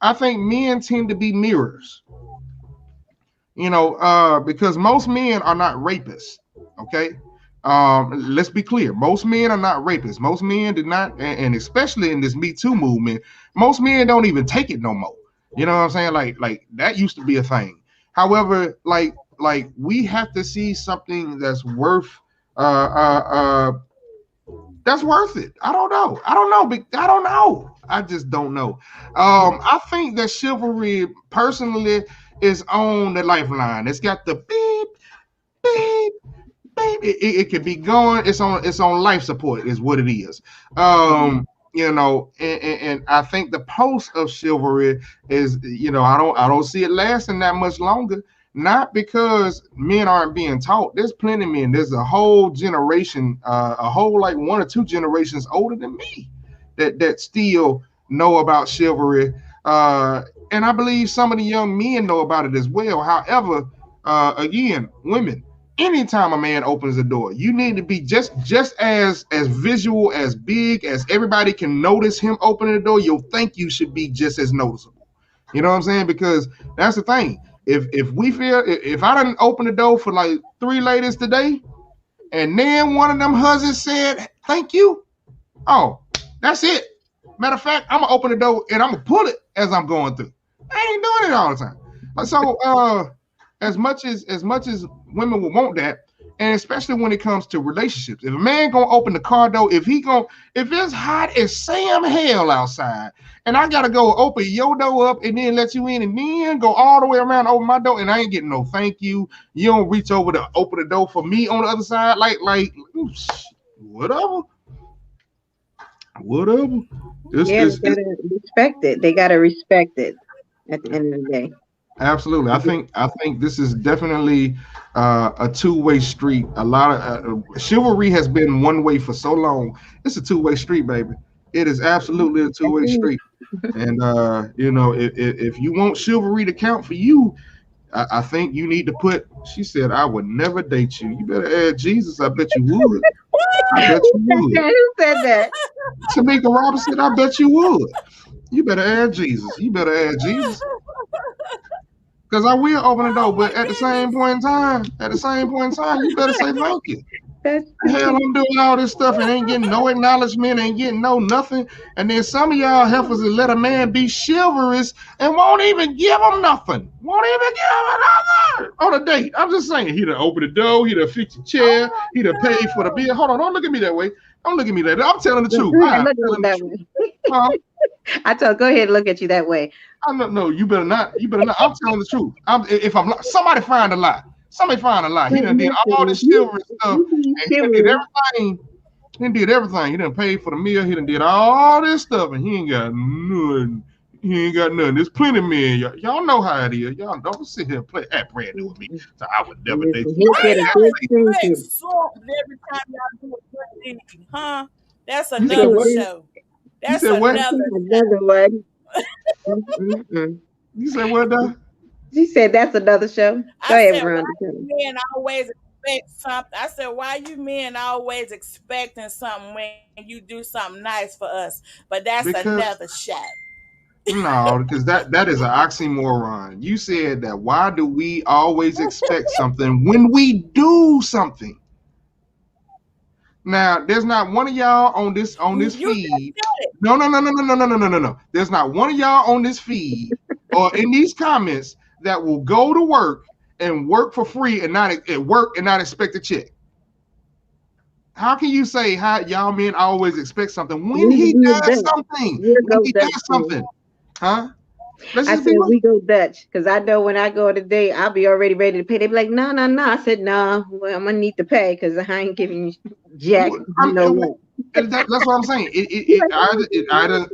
S1: I think men tend to be mirrors. Because most men are not rapists. Okay. Let's be clear. Most men are not rapists. Most men did not, and especially in this Me Too movement, most men don't even take it no more. You know what I'm saying? Like that used to be a thing. However, like we have to see something that's worth it. I don't know. I don't know. I don't know. I just don't know. I think that chivalry personally is on the lifeline. It's got the beep, beep, beep. It can be going. It's on life support is what it is. And I think the post of chivalry is, I don't see it lasting that much longer. Not because men aren't being taught. There's plenty of men. There's a whole generation, a whole like 1 or 2 generations older than me that still know about chivalry. And I believe some of the young men know about it as well. However, again, women, anytime a man opens the door, you need to be just as visual, as big as everybody can notice him opening the door. Your thank you should be just as noticeable. You know what I'm saying? Because that's the thing. If we feel if I didn't open the door for like 3 ladies today, and then one of them husbands said thank you, oh, that's it. Matter of fact, I'm gonna open the door and I'm gonna pull it as I'm going through. I ain't doing it all the time. So as much as women will want that, and especially when it comes to relationships, if a man gonna open the car door, if it's hot as Sam hell outside, and I gotta go open your door up and then let you in, and then go all the way around over my door, and I ain't getting no thank you. You don't reach over to open the door for me on the other side, like whatever. Whatever.
S3: Yeah, they gotta respect it. They gotta respect it at the end of the day.
S1: Absolutely. I think this is definitely a two-way street. A lot of chivalry has been one way for so long. It's a two-way street, baby. It is absolutely a two-way street. And if you want chivalry to count for you, I think you need to put. She said, "I would never date you." You better add Jesus. I bet you would. I bet you would.
S3: Who said that?
S1: Tamika Robinson, I bet you would. You better add Jesus. You better add Jesus. Because I will open the door, but at the same point in time, you better say thank you.
S3: That's
S1: Hell, I'm doing all this stuff and ain't getting no acknowledgement, ain't getting no nothing. And then some of y'all heifers that let a man be chivalrous and won't even give him nothing. Won't even give him another on a date. I'm just saying, he done open the door, he done fix your chair, he done paid for the bill. Hold on, don't look at me that way. Don't look at me that way. I'm telling the truth.
S3: Go ahead, look at you that way. I told, go ahead and look at you that way.
S1: I'm not. No, you better not. You better not. I'm telling the truth. If I'm somebody find a lie. Somebody find a lie. He done did all this chivalry stuff, and he done did everything. He did everything. He done paid for the meal. He done did all this stuff, and he ain't got nothing. He ain't got nothing. There's plenty of men. Y'all know how it is. Y'all don't sit here and play act brand new with me. So I would never date you.
S2: Why y'all expect something every time y'all do a good deed, huh? That's another show. That's another
S3: one.
S1: You said what, Doc?
S3: She said that's another show. Go ahead, Veronica.
S2: Men always expect something. I said, why you men always expecting something when you do something nice for us? But that's another show.
S1: No, because that is an oxymoron. You said that why do we always expect something when we do something? Now, there's not one of y'all on this feed. No. There's not one of y'all on this feed or in these comments that will go to work and work for free and not expect a check. How can you say how y'all men always expect something when he does something? When he does something, huh?
S3: I said we go Dutch because I know when I go today, I'll be already ready to pay. They be like, no. I said, no, well, I'm gonna need to pay because I ain't giving you jack.
S1: That's what I'm saying. It either.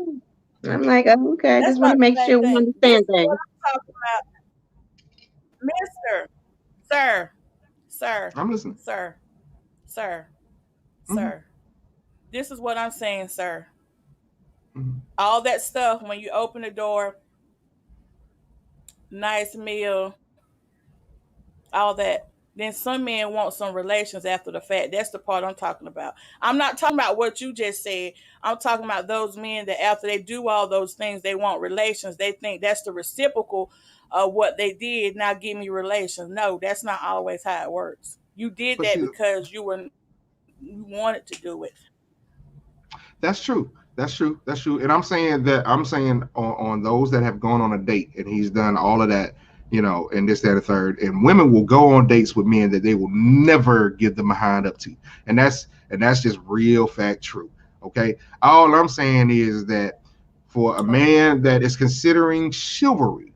S3: I'm like, oh, okay. I just want to make sure we understand things.
S2: Mister, sir.
S1: I'm listening.
S2: Sir.
S1: Mm-hmm.
S2: Sir. This is what I'm saying, sir.
S1: Mm-hmm.
S2: All that stuff when you open the door, nice meal, all that. Then some men want some relations after the fact. That's the part I'm talking about. I'm not talking about what you just said. I'm talking about those men that after they do all those things, they want relations. They think that's the reciprocal of what they did. Now give me relations. No, that's not always how it works. You did that because you wanted to do it.
S1: That's true. And I'm saying on those that have gone on a date and he's done all of that, and this, that, and the third. And women will go on dates with men that they will never give them a hand up to. And that's just real fact true. Okay. All I'm saying is that for a man that is considering chivalry,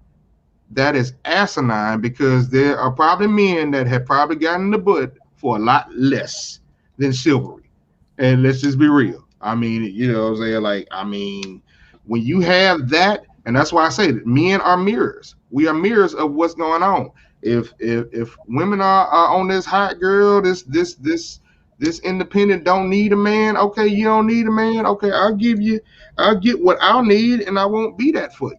S1: that is asinine because there are probably men that have probably gotten the butt for a lot less than chivalry. And let's just be real. I mean, what I'm saying? Like, I mean, when you have that, and that's why I say that men are mirrors. We are mirrors of what's going on. If women are on this hot girl, this independent don't need a man. Okay, you don't need a man. Okay, I'll get what I'll need, and I won't be that for you.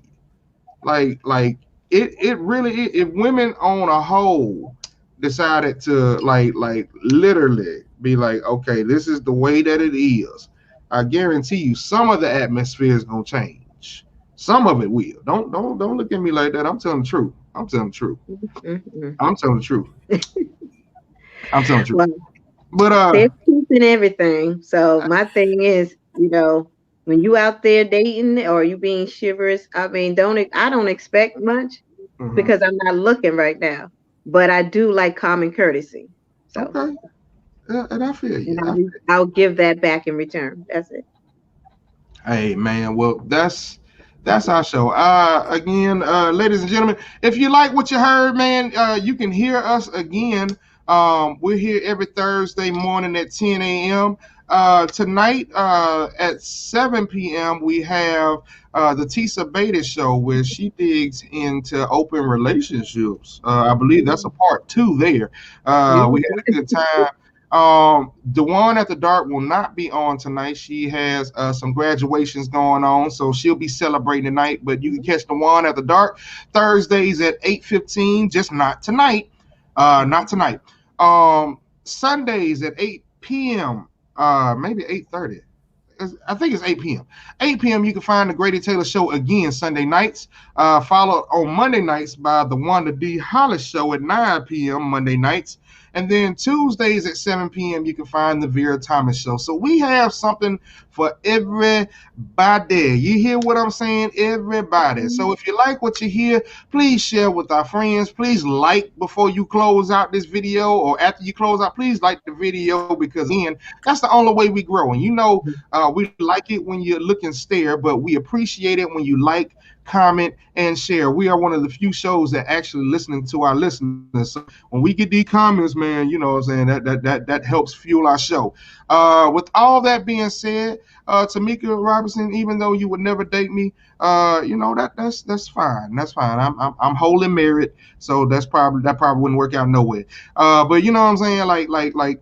S1: Like it really is. If women on a whole decided to like literally be like, okay, this is the way that it is, I guarantee you some of the atmosphere is gonna change. Some of it will. Don't look at me like that. I'm telling the truth. I'm telling the truth.
S3: Mm-mm.
S1: I'm telling the truth. I'm telling the truth.
S3: Well,
S1: But
S3: there's truth in everything. So my thing is, when you out there dating or you being chivalrous, I mean, I don't expect much
S1: mhm.
S3: because I'm not looking right now. But I do like common courtesy. So,
S1: Okay. Yeah, and I feel
S3: and
S1: you.
S3: I'll give that back in return. That's it.
S1: Hey man, well that's our show. Again, ladies and gentlemen, if you like what you heard, man, you can hear us again. We're here every Thursday morning at 10 a.m. Tonight at 7 p.m. we have the Tisa Beta show where she digs into open relationships. I believe that's a part two there. We had a good time. The one at the dark will not be on tonight. She has some graduations going on, so she'll be celebrating tonight. But you can catch the one at the dark Thursdays at 8:15. Just not tonight. Not tonight. Sundays at 8 p.m. Maybe 8:30. I think it's 8 p.m. 8 p.m. You can find the Grady Taylor Show again Sunday nights, followed on Monday nights by the Wanda D. Hollis Show at 9 p.m. Monday nights. And then Tuesdays at 7 p.m. you can find the Vera Thomas Show. So we have something for everybody. You hear what I'm saying? Everybody. So if you like what you hear, please share with our friends. Please like before you close out this video, or after you close out, please like the video, because again, that's the only way we grow. And we like it when you look and stare, but we appreciate it when you like, comment, and share. We are one of the few shows that actually listening to our listeners. So when we get these comments, man, you know what I'm saying, that helps fuel our show. With all that being said, Tamika Robinson, even though you would never date me, that's fine. That's fine. I'm wholly married, so that probably wouldn't work out nowhere. But you know what I'm saying?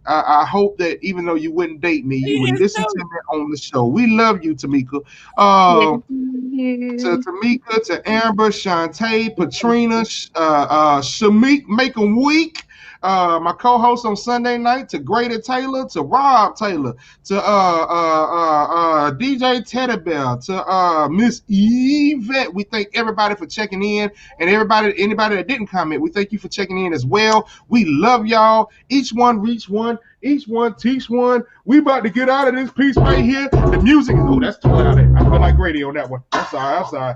S1: I hope that even though you wouldn't date me, you would
S2: It's
S1: listen to
S2: so
S1: me on the show. We love you, Tamika.
S3: Thank
S1: To
S3: you.
S1: Tamika, to Amber, Shantae, Patrina, Shamik, make 'em weak. My co-host on Sunday night, to Grady Taylor, to Rob Taylor, to DJ Teddy Bear, to Miss Yvette. We thank everybody for checking in, and anybody that didn't comment, we thank you for checking in as well. We love y'all. Each one reach one. Each one teach one. We about to get out of this piece right here. The music. Oh, that's too loud. I feel like Grady on that one. I'm sorry.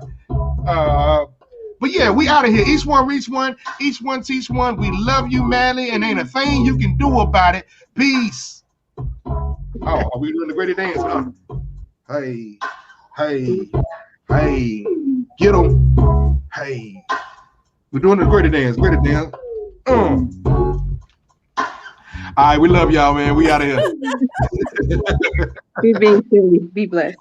S1: But yeah, we out of here. Each one reach one. Each one teach one. We love you madly, and ain't a thing you can do about it. Peace. Oh, are we doing the Grady dance? Huh? Hey, hey, hey. Get them. Hey. We're doing the Grady dance. Grady dance. All right, we love y'all, man. We out of here.
S3: Be being silly. Be blessed.